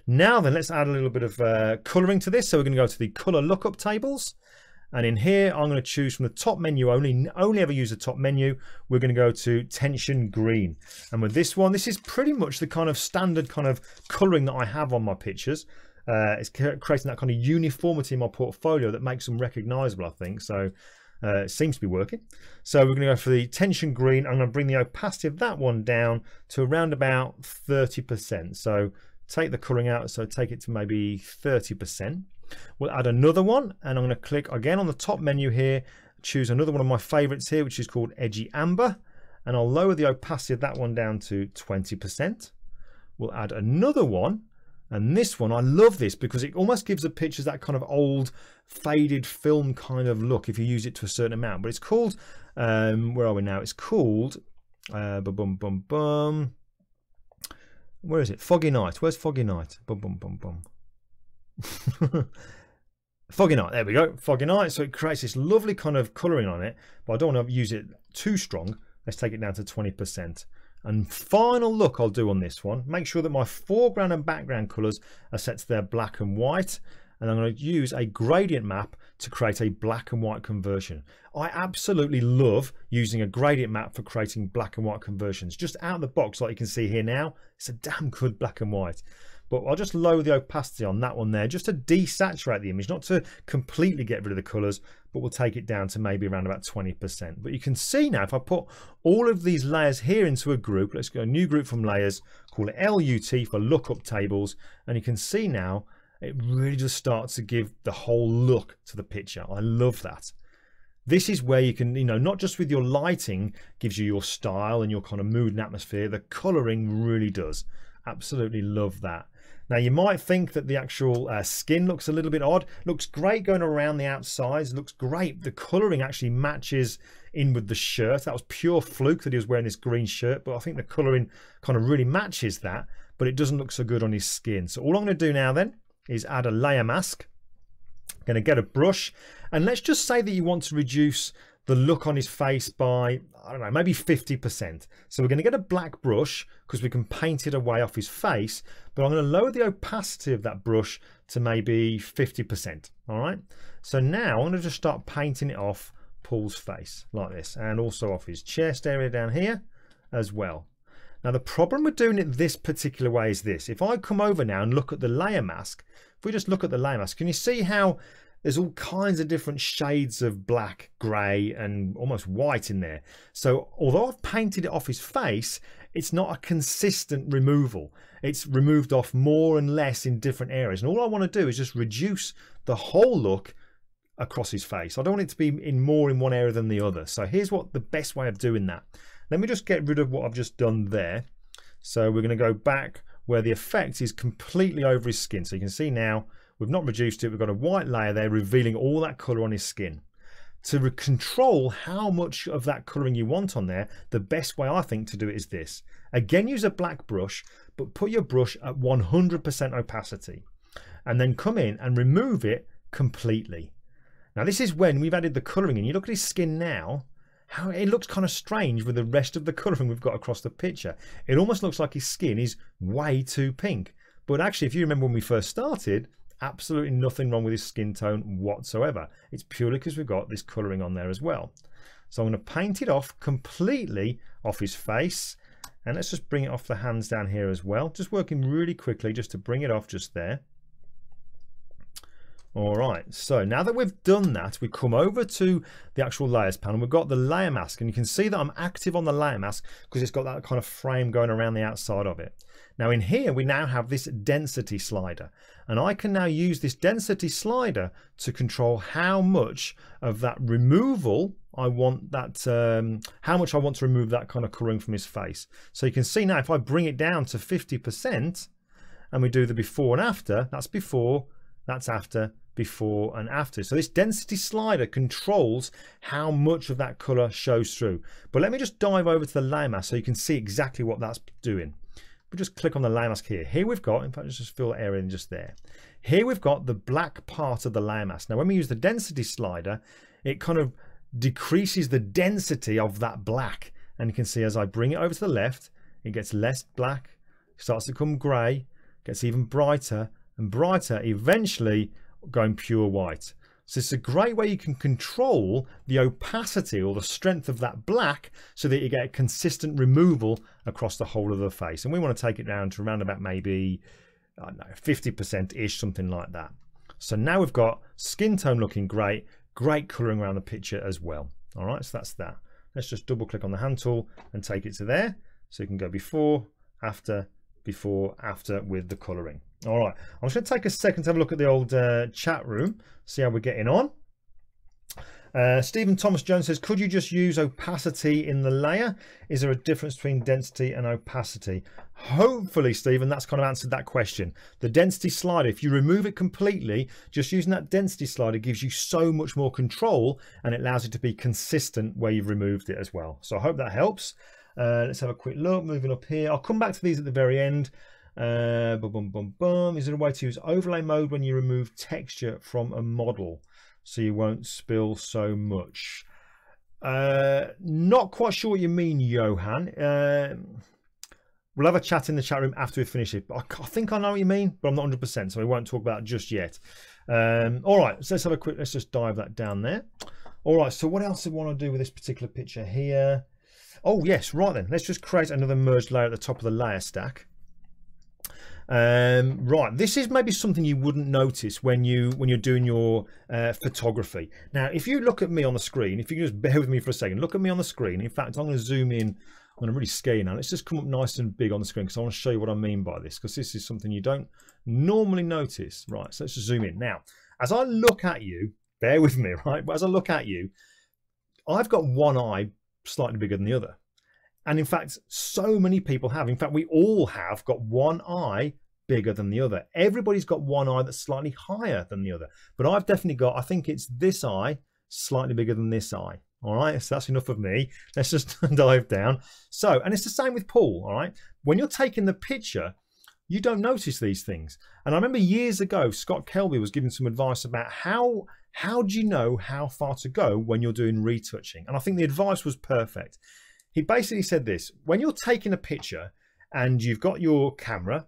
Now then, let's add a little bit of colouring to this. So we're going to go to the colour lookup tables. And in here, I'm going to choose from the top menu only ever use the top menu. We're going to go to tension green. And with this one, this is pretty much the kind of standard kind of colouring that I have on my pictures. It's creating that kind of uniformity in my portfolio that makes them recognizable, I think. So it seems to be working. So we're going to go for the tension green. I'm going to bring the opacity of that one down to around about 30%. So take the colouring out, so take it to maybe 30%. We'll add another one, and I'm going to click again on the top menu here, choose another one of my favorites here, which is called 𝐂𝐮𝐻, and I'll lower the opacity of that one down to 20%. We'll add another one. And this one, I love this because it almost gives the pictures that kind of old faded film kind of look if you use it to a certain amount. But it's called, where are we now? It's called, where is it? Foggy Night. Where's Foggy Night? Foggy Night, there we go. Foggy Night. So it creates this lovely kind of colouring on it, but I don't want to use it too strong. Let's take it down to 20%. And final look I'll do on this one, make sure that my foreground and background colours are set to their black and white, and I'm going to use a gradient map to create a black and white conversion. I absolutely love using a gradient map for creating black and white conversions. Just out of the box, like you can see here now, it's a damn good black and white. But I'll just lower the opacity on that one there, just to desaturate the image, not to completely get rid of the colours, but we'll take it down to maybe around about 20%. But you can see now, if I put all of these layers here into a group, let's go a new group from layers, call it LUT for lookup tables, and you can see now, it really just starts to give the whole look to the picture. I love that. This is where you can, not just with your lighting, gives you your style and your kind of mood and atmosphere, the colouring really does. Absolutely love that. Now you might think that the actual skin looks a little bit odd. Looks great going around the outsides. Looks great. The colouring actually matches in with the shirt. That was pure fluke that he was wearing this green shirt, but I think the colouring kind of really matches that, but it doesn't look so good on his skin. So all I'm going to do now then is add a layer mask. I'm going to get a brush, and let's just say that you want to reduce the look on his face by, I don't know, maybe 50%. So we're going to get a black brush because we can paint it away off his face, but I'm going to lower the opacity of that brush to maybe 50%. All right. So now I'm going to just start painting it off Paul's face like this, and also off his chest area down here as well. Now the problem with doing it this particular way is this. If I come over now and look at the layer mask, if we just look at the layer mask, can you see how there's all kinds of different shades of black, grey and almost white in there? So although I've painted it off his face, it's not a consistent removal. It's removed off more and less in different areas. And all I want to do is just reduce the whole look across his face. I don't want it to be in more in one area than the other. So here's what the best way of doing that. Let me just get rid of what I've just done there. So we're going to go back where the effect is completely over his skin. So you can see now we've not reduced it. We've got a white layer there revealing all that colour on his skin. To control how much of that colouring you want on there, the best way I think to do it is this. Again, use a black brush, but put your brush at 100% opacity. And then come in and remove it completely. Now this is when we've added the colouring in. You look at his skin now, how it looks kind of strange with the rest of the colouring we've got across the picture. It almost looks like his skin is way too pink. But actually, if you remember when we first started, absolutely nothing wrong with his skin tone whatsoever. It's purely because we've got this colouring on there as well. So I'm going to paint it off completely off his face. And let's just bring it off the hands down here as well. Just working really quickly just to bring it off just there. All right, so now that we've done that, we come over to the actual layers panel. We've got the layer mask, and you can see that I'm active on the layer mask because it's got that kind of frame going around the outside of it. Now in here, we now have this density slider, and I can now use this density slider to control how much of that removal I want that, how much I want to remove that kind of colouring from his face. So you can see now if I bring it down to 50% and we do the before and after, that's before, that's after, before and after. So this density slider controls how much of that colour shows through. But let me just dive over to the layer mask so you can see exactly what that's doing. We just click on the layer mask here. Here we've got, in fact, let's just fill that area in just there. Here we've got the black part of the layer mask. Now when we use the density slider, it kind of decreases the density of that black. And you can see as I bring it over to the left, it gets less black, starts to become grey, gets even brighter and brighter, eventually going pure white. So it's a great way you can control the opacity or the strength of that black so that you get a consistent removal across the whole of the face. And we want to take it down to around about maybe, I don't know, 50%-ish, something like that. So now we've got skin tone looking great, great colouring around the picture as well. All right, so that's that. Let's just double click on the hand tool and take it to there. So you can go before, after with the colouring. All right, I'm just going to take a second to have a look at the old chat room, see how we're getting on. Stephen Thomas Jones says, could you just use opacity in the layer? Is there a difference between density and opacity? Hopefully, Stephen, that's kind of answered that question. The density slider, if you remove it completely, just using that density slider gives you so much more control, and it allows it to be consistent where you've removed it as well. So I hope that helps. Let's have a quick look, moving up here. I'll come back to these at the very end. Boom, boom, boom, boom. Is there a way to use overlay mode when you remove texture from a model so you won't spill so much? Not quite sure what you mean, Johan. We'll have a chat in the chat room after we finish it. But I think I know what you mean, but I'm not 100%, so we won't talk about it just yet. All right, so let's have a quick, let's just dive that down there. All right, so what else do I want to do with this particular picture here? Oh yes, right then, let's just create another merged layer at the top of the layer stack. Right, this is maybe something you wouldn't notice when you're doing your photography. Now if you look at me on the screen, if you can just bear with me for a second, look at me on the screen. In fact, I'm going to zoom in. I'm going to really scale now. Let's just come up nice and big on the screen because I want to show you what I mean by this, because this is something you don't normally notice. Right, so let's just zoom in. Now as I look at you, bear with me, right, but as I look at you, I've got one eye slightly bigger than the other. And in fact, so many people have. In fact, we all have got one eye bigger than the other. Everybody's got one eye that's slightly higher than the other. But I've definitely got, I think it's this eye slightly bigger than this eye. All right, so that's enough of me. Let's just dive down. So, and it's the same with Paul, all right? When you're taking the picture, you don't notice these things. And I remember years ago, Scott Kelby was giving some advice about how do you know how far to go when you're doing retouching? And I think the advice was perfect. He basically said this: when you're taking a picture and you've got your camera,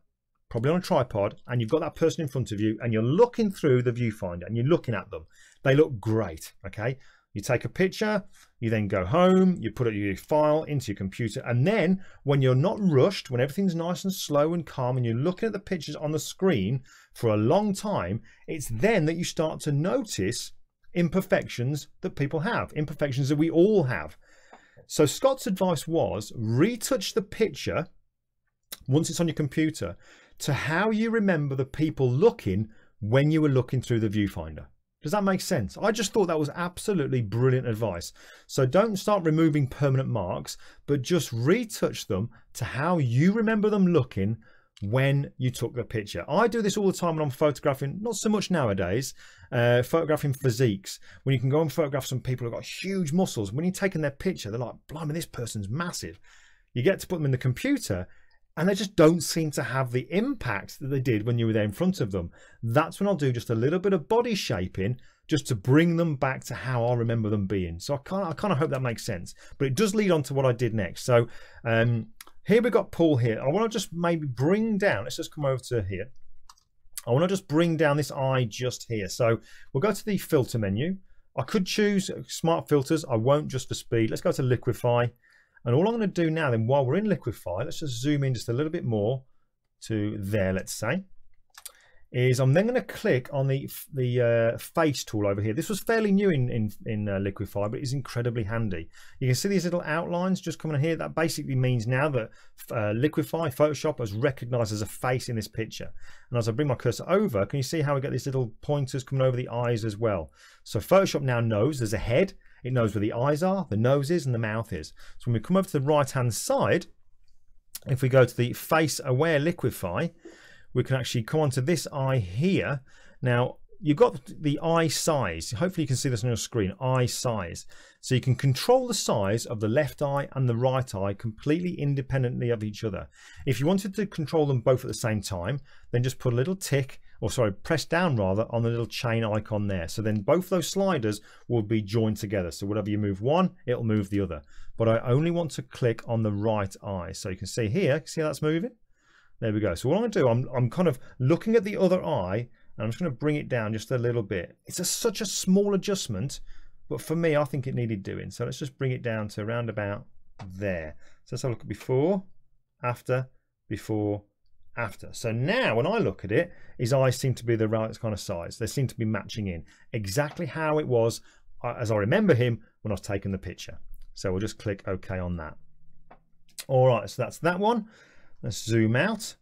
probably on a tripod, and you've got that person in front of you and you're looking through the viewfinder and you're looking at them, they look great, okay? You take a picture, you then go home, you put your file into your computer, and then when you're not rushed, when everything's nice and slow and calm and you're looking at the pictures on the screen for a long time, it's then that you start to notice imperfections that people have, imperfections that we all have. So Scott's advice was retouch the picture once it's on your computer to how you remember the people looking when you were looking through the viewfinder. Does that make sense? I just thought that was absolutely brilliant advice. So don't start removing permanent marks, but just retouch them to how you remember them looking when you took the picture. I do this all the time when I'm photographing, not so much nowadays, photographing physiques, when you can go and photograph some people who've got huge muscles. When you're taking their picture, they're like, blimey, this person's massive. You get to put them in the computer and they just don't seem to have the impact that they did when you were there in front of them. That's when I'll do just a little bit of body shaping, just to bring them back to how I remember them being. So I kind of hope that makes sense. But it does lead on to what I did next. So here we've got Paul here. I want to just maybe bring down, let's just come over to here. I want to just bring down this eye just here. So we'll go to the filter menu. I could choose smart filters. I won't, just for speed. Let's go to Liquify. And all I'm going to do now then, while we're in Liquify, let's just zoom in just a little bit more to there, let's say, is I'm then going to click on the face tool over here. This was fairly new in Liquify, but it's incredibly handy. You can see these little outlines just coming in here. That basically means now that Liquify, Photoshop, has recognized as a face in this picture. And as I bring my cursor over, can you see how we get these little pointers coming over the eyes as well? So Photoshop now knows there's a head. It knows where the eyes are, the nose is, and the mouth is. So when we come over to the right-hand side, if we go to the face aware Liquify, we can actually come onto this eye here. Now, you've got the eye size. Hopefully you can see this on your screen, eye size. So you can control the size of the left eye and the right eye completely independently of each other. If you wanted to control them both at the same time, then just put a little tick, or sorry, press down rather, on the little chain icon there. So then both those sliders will be joined together. So whatever you move one, it'll move the other. But I only want to click on the right eye. So you can see here, see how that's moving? There we go. So what I'm going to do, I'm kind of looking at the other eye, and I'm just going to bring it down just a little bit. It's such a small adjustment, but for me, I think it needed doing. So let's just bring it down to around about there. So let's have a look at before, after, before, after. So now when I look at it, his eyes seem to be the right kind of size. They seem to be matching in exactly how it was as I remember him when I was taking the picture. So we'll just click OK on that. All right, so that's that one. Let's zoom out.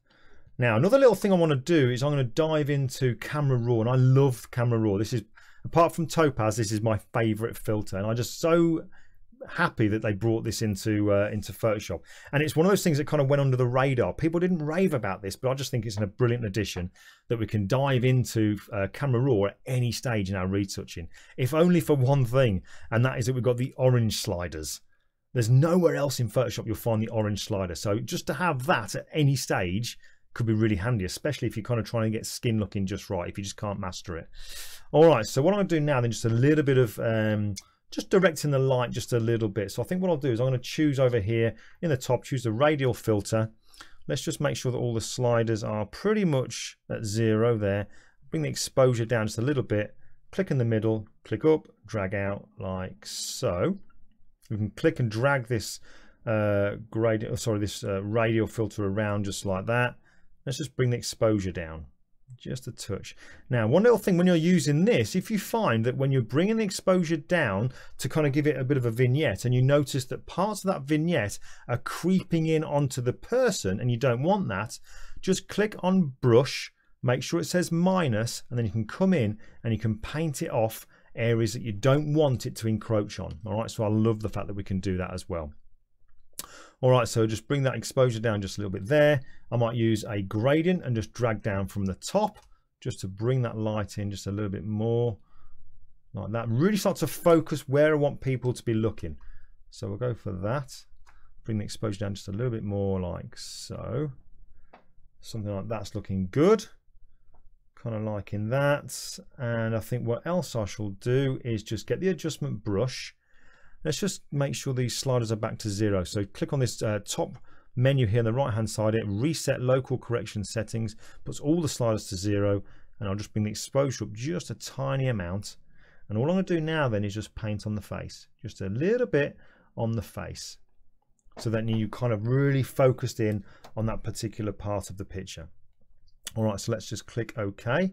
Now, another little thing I want to do is I'm going to dive into Camera Raw, and I love Camera Raw. This is, apart from Topaz, this is my favorite filter, and I'm just so happy that they brought this into Photoshop. And it's one of those things that kind of went under the radar. People didn't rave about this, but I just think it's a brilliant addition that we can dive into Camera Raw at any stage in our retouching, if only for one thing, and that is that we've got the orange sliders. There's nowhere else in Photoshop you'll find the orange slider. So just to have that at any stage could be really handy, especially if you're kind of trying to get skin looking just right, if you just can't master it. All right, so what I'm going to do now then, just a little bit of just directing the light just a little bit. So I think what I'll do is I'm going to choose over here in the top, choose the radial filter. Let's just make sure that all the sliders are pretty much at 0 there. Bring the exposure down just a little bit, click in the middle, click up, drag out like so. We can click and drag this radial filter around just like that. Let's just bring the exposure down just a touch. Now, one little thing when you're using this, if you find that when you're bringing the exposure down to kind of give it a bit of a vignette, and you notice that parts of that vignette are creeping in onto the person and you don't want that, just click on brush, make sure it says minus, and then you can come in and you can paint it off areas that you don't want it to encroach on. All right, so I love the fact that we can do that as well. All right, so just bring that exposure down just a little bit there. I might use a gradient and just drag down from the top just to bring that light in just a little bit more like that. Really start to focus where I want people to be looking. So we'll go for that. Bring the exposure down just a little bit more like so. Something like that's looking good. Kind of liking that. And I think what else I shall do is just get the adjustment brush. Let's just make sure these sliders are back to 0. So click on this top menu here on the right hand side, it reset local correction settings, puts all the sliders to 0, and I'll just bring the exposure up just a tiny amount. And all I'm going to do now then is just paint on the face, just a little bit on the face, so that you kind of really focused in on that particular part of the picture. All right, so let's just click OK,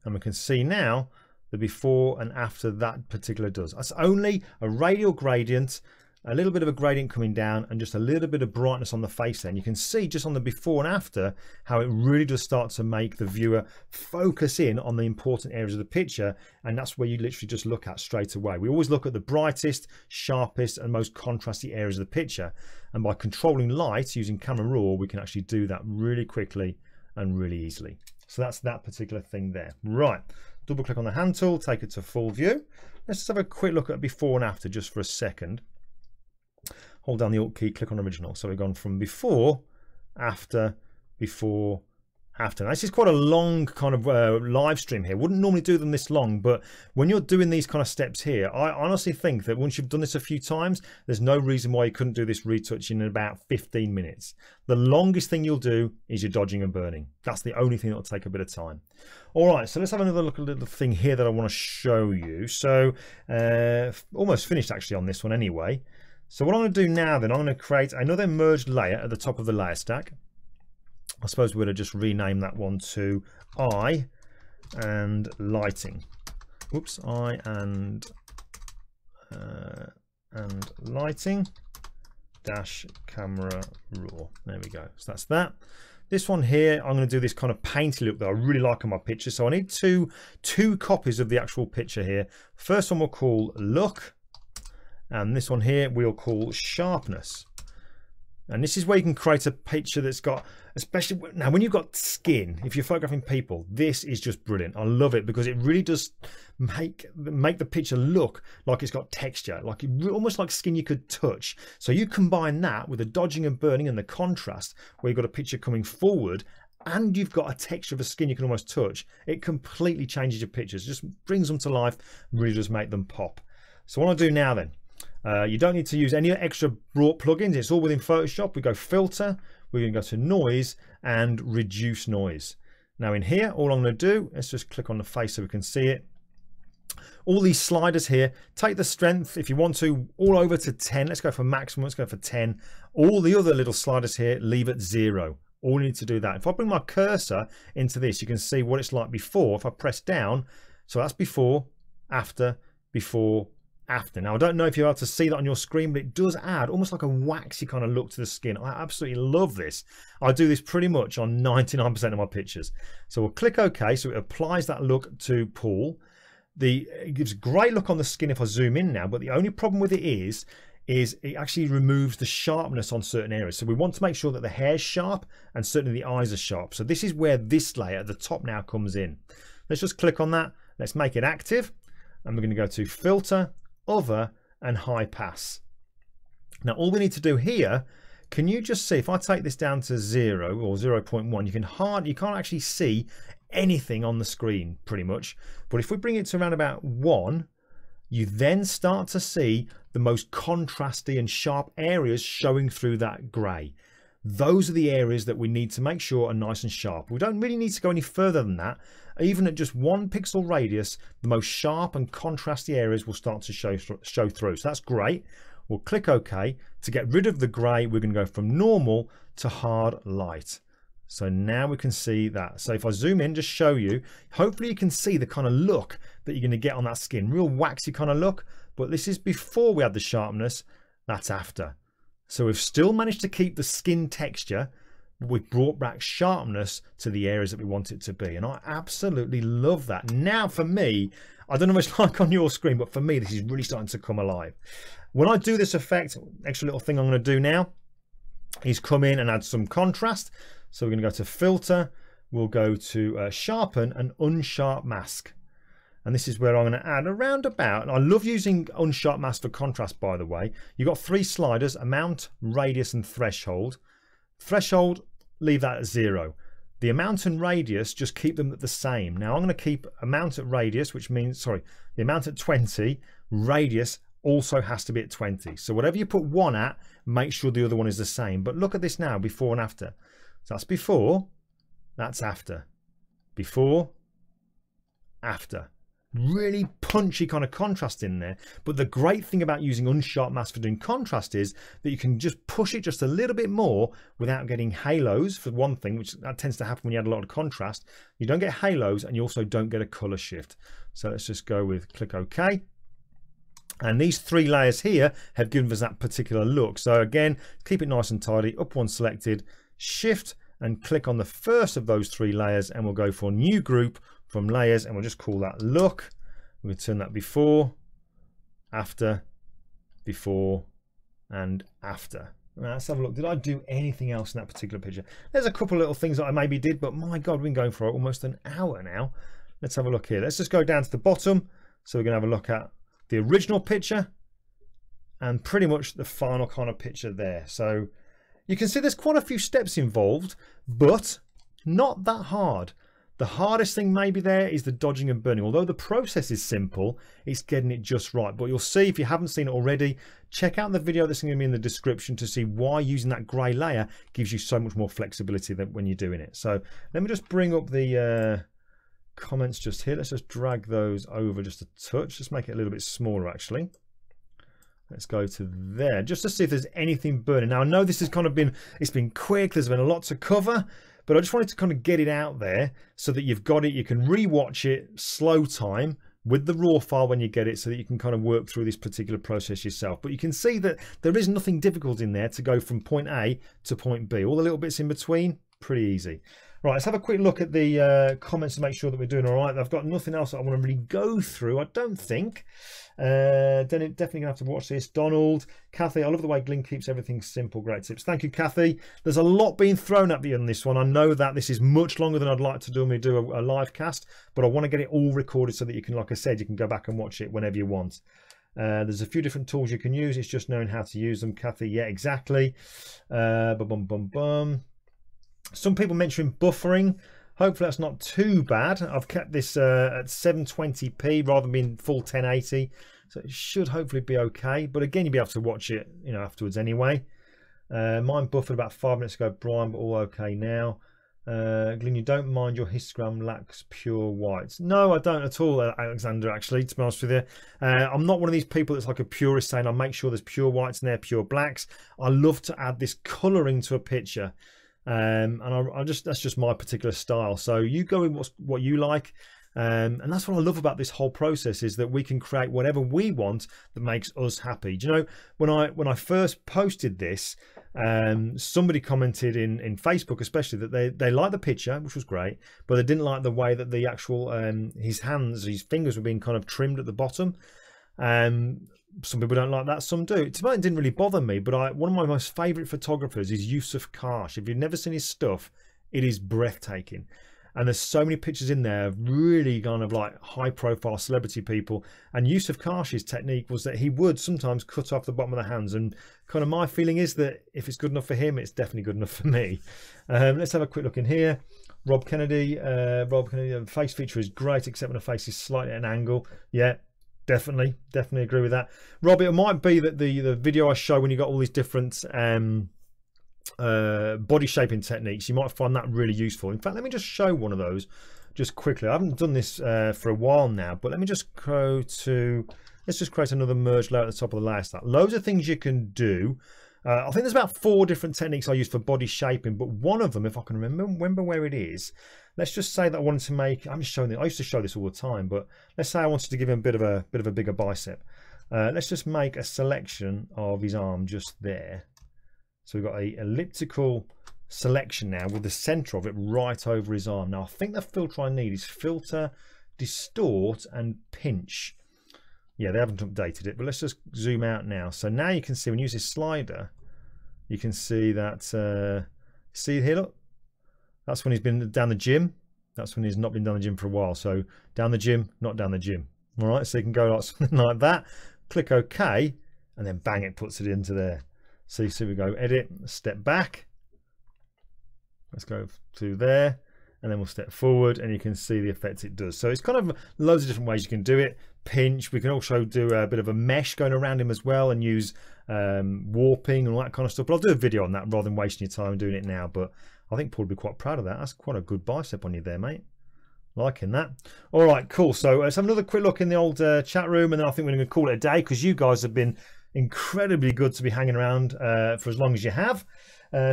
and we can see now the before and after that particular does. That's only a radial gradient, a little bit of a gradient coming down, and just a little bit of brightness on the face. Then you can see just on the before and after how it really does start to make the viewer focus in on the important areas of the picture, and that's where you literally just look at straight away. We always look at the brightest, sharpest and most contrasty areas of the picture, and by controlling light using Camera Raw we can actually do that really quickly and really easily. So that's that particular thing there. Right, double click on the hand tool, take it to full view. Let's just have a quick look at before and after just for a second. Hold down the Alt key, click on original. So we've gone from before, after, after. Now, this is quite a long kind of live stream here. Wouldn't normally do them this long, but when you're doing these kind of steps here, I honestly think that once you've done this a few times, there's no reason why you couldn't do this retouching in about 15 minutes. The longest thing you'll do is your dodging and burning. That's the only thing that'll take a bit of time. All right, so let's have another look at a little thing here that I want to show you. So almost finished actually on this one anyway. So what I'm going to do now then, I'm going to create another merged layer at the top of the layer stack. I suppose we're going to just rename that one to eye and lighting. Whoops, eye and lighting dash camera raw. There we go. So that's that. This one here, I'm going to do this kind of painty look that I really like on my picture. So I need two copies of the actual picture here. First one we'll call look, and this one here we'll call sharpness. And this is where you can create a picture that's got, especially now when you've got skin, if you're photographing people, this is just brilliant. I love it because it really does make the picture look like it's got texture, like almost like skin you could touch. So you combine that with the dodging and burning and the contrast, where you've got a picture coming forward and you've got a texture of a skin you can almost touch. It completely changes your pictures, just brings them to life, really does make them pop. So what I'll do now then, you don't need to use any extra brought plugins. It's all within Photoshop. We go filter, we're going to go to noise and reduce noise. Now in here, all I'm going to do, let's just click on the face so we can see it. All these sliders here, take the strength if you want to all over to 10. Let's go for maximum, let's go for 10. All the other little sliders here, leave at 0. All you need to do that. If I bring my cursor into this, you can see what it's like before. If I press down, so that's before, after, before, after. Now I don't know if you're able to see that on your screen, but it does add almost like a waxy kind of look to the skin. I absolutely love this. I do this pretty much on 99% of my pictures. So we'll click OK, so it applies that look to Paul. It gives a great look on the skin if I zoom in now, but the only problem with it is it actually removes the sharpness on certain areas. So we want to make sure that the hair's sharp and certainly the eyes are sharp. So this is where this layer at the top now comes in. Let's just click on that. Let's make it active, and we're going to go to filter, other and high pass. Now all we need to do here, can you just see if I take this down to 0 or 0.1, you can't actually see anything on the screen pretty much, but if we bring it to around about 1, you then start to see the most contrasty and sharp areas showing through that grey. Those are the areas that we need to make sure are nice and sharp. We don't really need to go any further than that. Even at just 1 pixel radius, the most sharp and contrasty areas will start to show through. So that's great. We'll click OK. To get rid of the grey, we're going to go from normal to hard light. So now we can see that. So if I zoom in, just show you, hopefully you can see the kind of look that you're going to get on that skin. Real waxy kind of look, but this is before we add the sharpness, that's after. So we've still managed to keep the skin texture, but we've brought back sharpness to the areas that we want it to be. And I absolutely love that. Now for me, I don't know what it's like on your screen, but for me, this is really starting to come alive. When I do this effect, extra little thing I'm going to do now is come in and add some contrast. So we're going to go to filter, we'll go to sharpen and UnSharp Mask. And this is where I'm going to add around about, and I love using UnSharp Mask for contrast, by the way. You've got 3 sliders, amount, radius and threshold. Threshold, leave that at 0. The amount and radius, just keep them at the same. Now I'm going to keep amount at radius, which means, sorry, the amount at 20, radius also has to be at 20. So whatever you put one at, make sure the other one is the same. But look at this now, before and after. So that's before, that's after. Before, after. Really punchy kind of contrast in there. But the great thing about using UnSharp Mask for doing contrast is that you can just push it just a little bit more without getting halos, for one thing, which that tends to happen when you add a lot of contrast. You don't get halos and you also don't get a color shift. So let's just go with click OK. And these 3 layers here have given us that particular look. So again, keep it nice and tidy, up one selected, shift and click on the first of those 3 layers, and we'll go for new group from layers, and we'll just call that look. We'll turn that before, after, before and after. Now, let's have a look. Did I do anything else in that particular picture? There's a couple of little things that I maybe did, but my God, we've been going for almost an hour now. Let's have a look here. Let's just go down to the bottom. So we're going to have a look at the original picture and pretty much the final kind of picture there. So you can see there's quite a few steps involved, but not that hard. The hardest thing maybe there is the dodging and burning. Although the process is simple, it's getting it just right. But you'll see, if you haven't seen it already, check out the video that's going to be in the description to see why using that grey layer gives you so much more flexibility than when you're doing it. So let me just bring up the comments just here. Let's just drag those over just a touch. Just make it a little bit smaller actually. Let's go to there just to see if there's anything burning. Now I know this has kind of been, it's been quick, there's been a lot to cover, but I just wanted to kind of get it out there so that you've got it, you can re-watch it slow time with the raw file when you get it, so that you can kind of work through this particular process yourself. But you can see that there is nothing difficult in there to go from point A to point B. All the little bits in between, pretty easy. Right, let's have a quick look at the comments to make sure that we're doing all right. I've got nothing else that I want to really go through, I don't think. Definitely going to have to watch this. Donald, Kathy, I love the way Glyn keeps everything simple. Great tips. Thank you, Kathy. There's a lot being thrown at me on this one. I know that this is much longer than I'd like to do when we do a live cast, but I want to get it all recorded so that you can, like I said, you can go back and watch it whenever you want. There's a few different tools you can use. It's just knowing how to use them, Kathy. Yeah, exactly. Some people mentioning buffering. Hopefully that's not too bad. I've kept this at 720p rather than being full 1080, so it should hopefully be okay. But again, you'll be able to watch it, you know, afterwards anyway. Mine buffered about 5 minutes ago, Brian, but all okay now. Glyn, you don't mind your histogram lacks pure whites? No, I don't at all, Alexander, actually, to be honest with you. I'm not one of these people that's like a purist saying I make sure there's pure whites in there, pure blacks. I love to add this colouring to a picture. And that's just my particular style. So you go in what you like, and that's what I love about this whole process, is that we can create whatever we want that makes us happy. Do you know, when I first posted this, somebody commented in Facebook especially that they liked the picture, which was great, but they didn't like the way that the actual his fingers were being kind of trimmed at the bottom. Some people don't like that, some do. It didn't really bother me, but one of my most favourite photographers is Yusuf Karsh. If you've never seen his stuff, it is breathtaking. And there's so many pictures in there of really kind of like high profile celebrity people. And Yusuf Karsh's technique was that he would sometimes cut off the bottom of the hands. And kind of my feeling is that if it's good enough for him, it's definitely good enough for me. Let's have a quick look in here. Rob Kennedy, the face feature is great, except when the face is slightly at an angle. Yeah. Definitely agree with that, Rob. It might be that the video I show when you got all these different body shaping techniques, you might find that really useful. In fact, let me just show one of those just quickly. I haven't done this for a while now, but let me just go to, let's just create another merge layer at the top of the layer stack. Loads of things you can do. I think there's about 4 different techniques I use for body shaping, but one of them, if I can remember where it is, let's just say that I wanted to make, I'm just showing it, I used to show this all the time, but let's say I wanted to give him a bit of a bigger bicep. Let's just make a selection of his arm just there. So we've got a elliptical selection now with the center of it right over his arm. Now I think the filter I need is filter, distort and pinch. Yeah, they haven't updated it, but let's just zoom out now. So now you can see when you use this slider, you can see that, see here, look, that's when he's been down the gym. That's when he's not been down the gym for a while. So down the gym, not down the gym. All right, so you can go like something like that, click OK, and then bang, it puts it into there. So you see we go edit, step back. Let's go to there. And then we'll step forward and you can see the effect it does. So it's kind of loads of different ways you can do it. Pinch, we can also do a bit of a mesh going around him as well and use warping and all that kind of stuff. But I'll do a video on that rather than wasting your time doing it now. But I think Paul would be quite proud of that. That's quite a good bicep on you there, mate. Liking that. All right, cool. So let's have another quick look in the old chat room, and then I think we're going to call it a day because you guys have been incredibly good to be hanging around for as long as you have.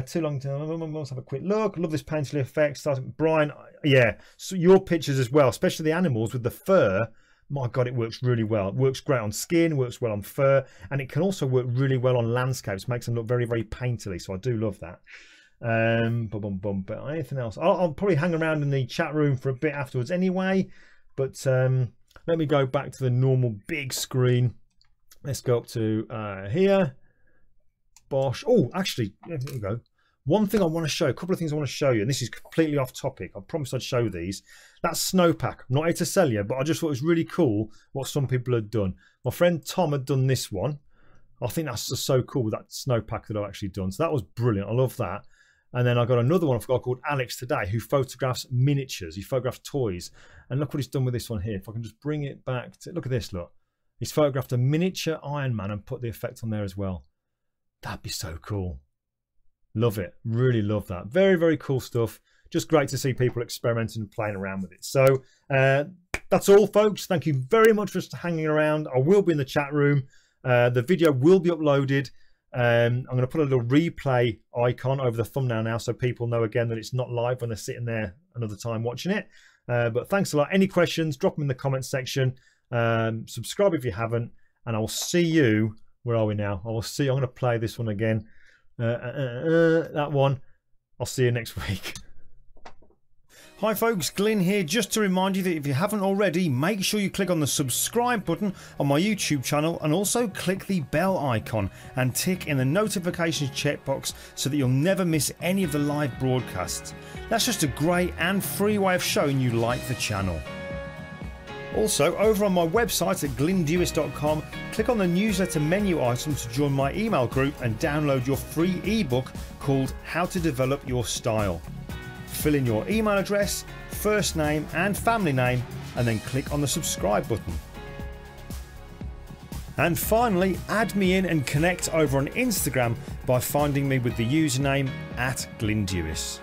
Too long to, let's have a quick look. Love this painterly effect. Starting, Brian, yeah, so your pictures as well, especially the animals with the fur. My God, it works really well. It works great on skin, works well on fur, and it can also work really well on landscapes. Makes them look very, very painterly. So I do love that. But anything else? I'll probably hang around in the chat room for a bit afterwards anyway. But let me go back to the normal big screen. Let's go up to here. Bosh. Oh, actually, there we go. One thing I want to show, a couple of things I want to show you, and this is completely off topic. I promised I'd show these. That's Snowpack. I'm not here to sell you, but I just thought it was really cool what some people had done. My friend Tom had done this one. I think that's just so cool with that Snowpack that I've actually done. So that was brilliant. I love that. And then I got another one, I've got a guy called Alex today, who photographs miniatures. He photographs toys. And look what he's done with this one here. If I can just bring it back to, look at this, look. He's photographed a miniature Iron Man and put the effect on there as well. That'd be so cool. Love it. Really love that. Very, very cool stuff. Just great to see people experimenting and playing around with it. So that's all, folks. Thank you very much for hanging around. I will be in the chat room. The video will be uploaded. I'm going to put a little replay icon over the thumbnail now so people know again that it's not live when they're sitting there another time watching it. But thanks a lot. Any questions, drop them in the comments section. Subscribe if you haven't, and I will see you. Where are we now? I will see you. I'm going to play this one again. That one. I'll see you next week. Hi folks, Glyn here, just to remind you that if you haven't already, make sure you click on the subscribe button on my YouTube channel and also click the bell icon and tick in the notifications checkbox so that you'll never miss any of the live broadcasts. That's just a great and free way of showing you like the channel. Also, over on my website at glinnedewis.com, click on the newsletter menu item to join my email group and download your free ebook called How to Develop Your Style. Fill in your email address, first name and family name, and then click on the subscribe button. And finally, add me in and connect over on Instagram by finding me with the username @glinnedewis.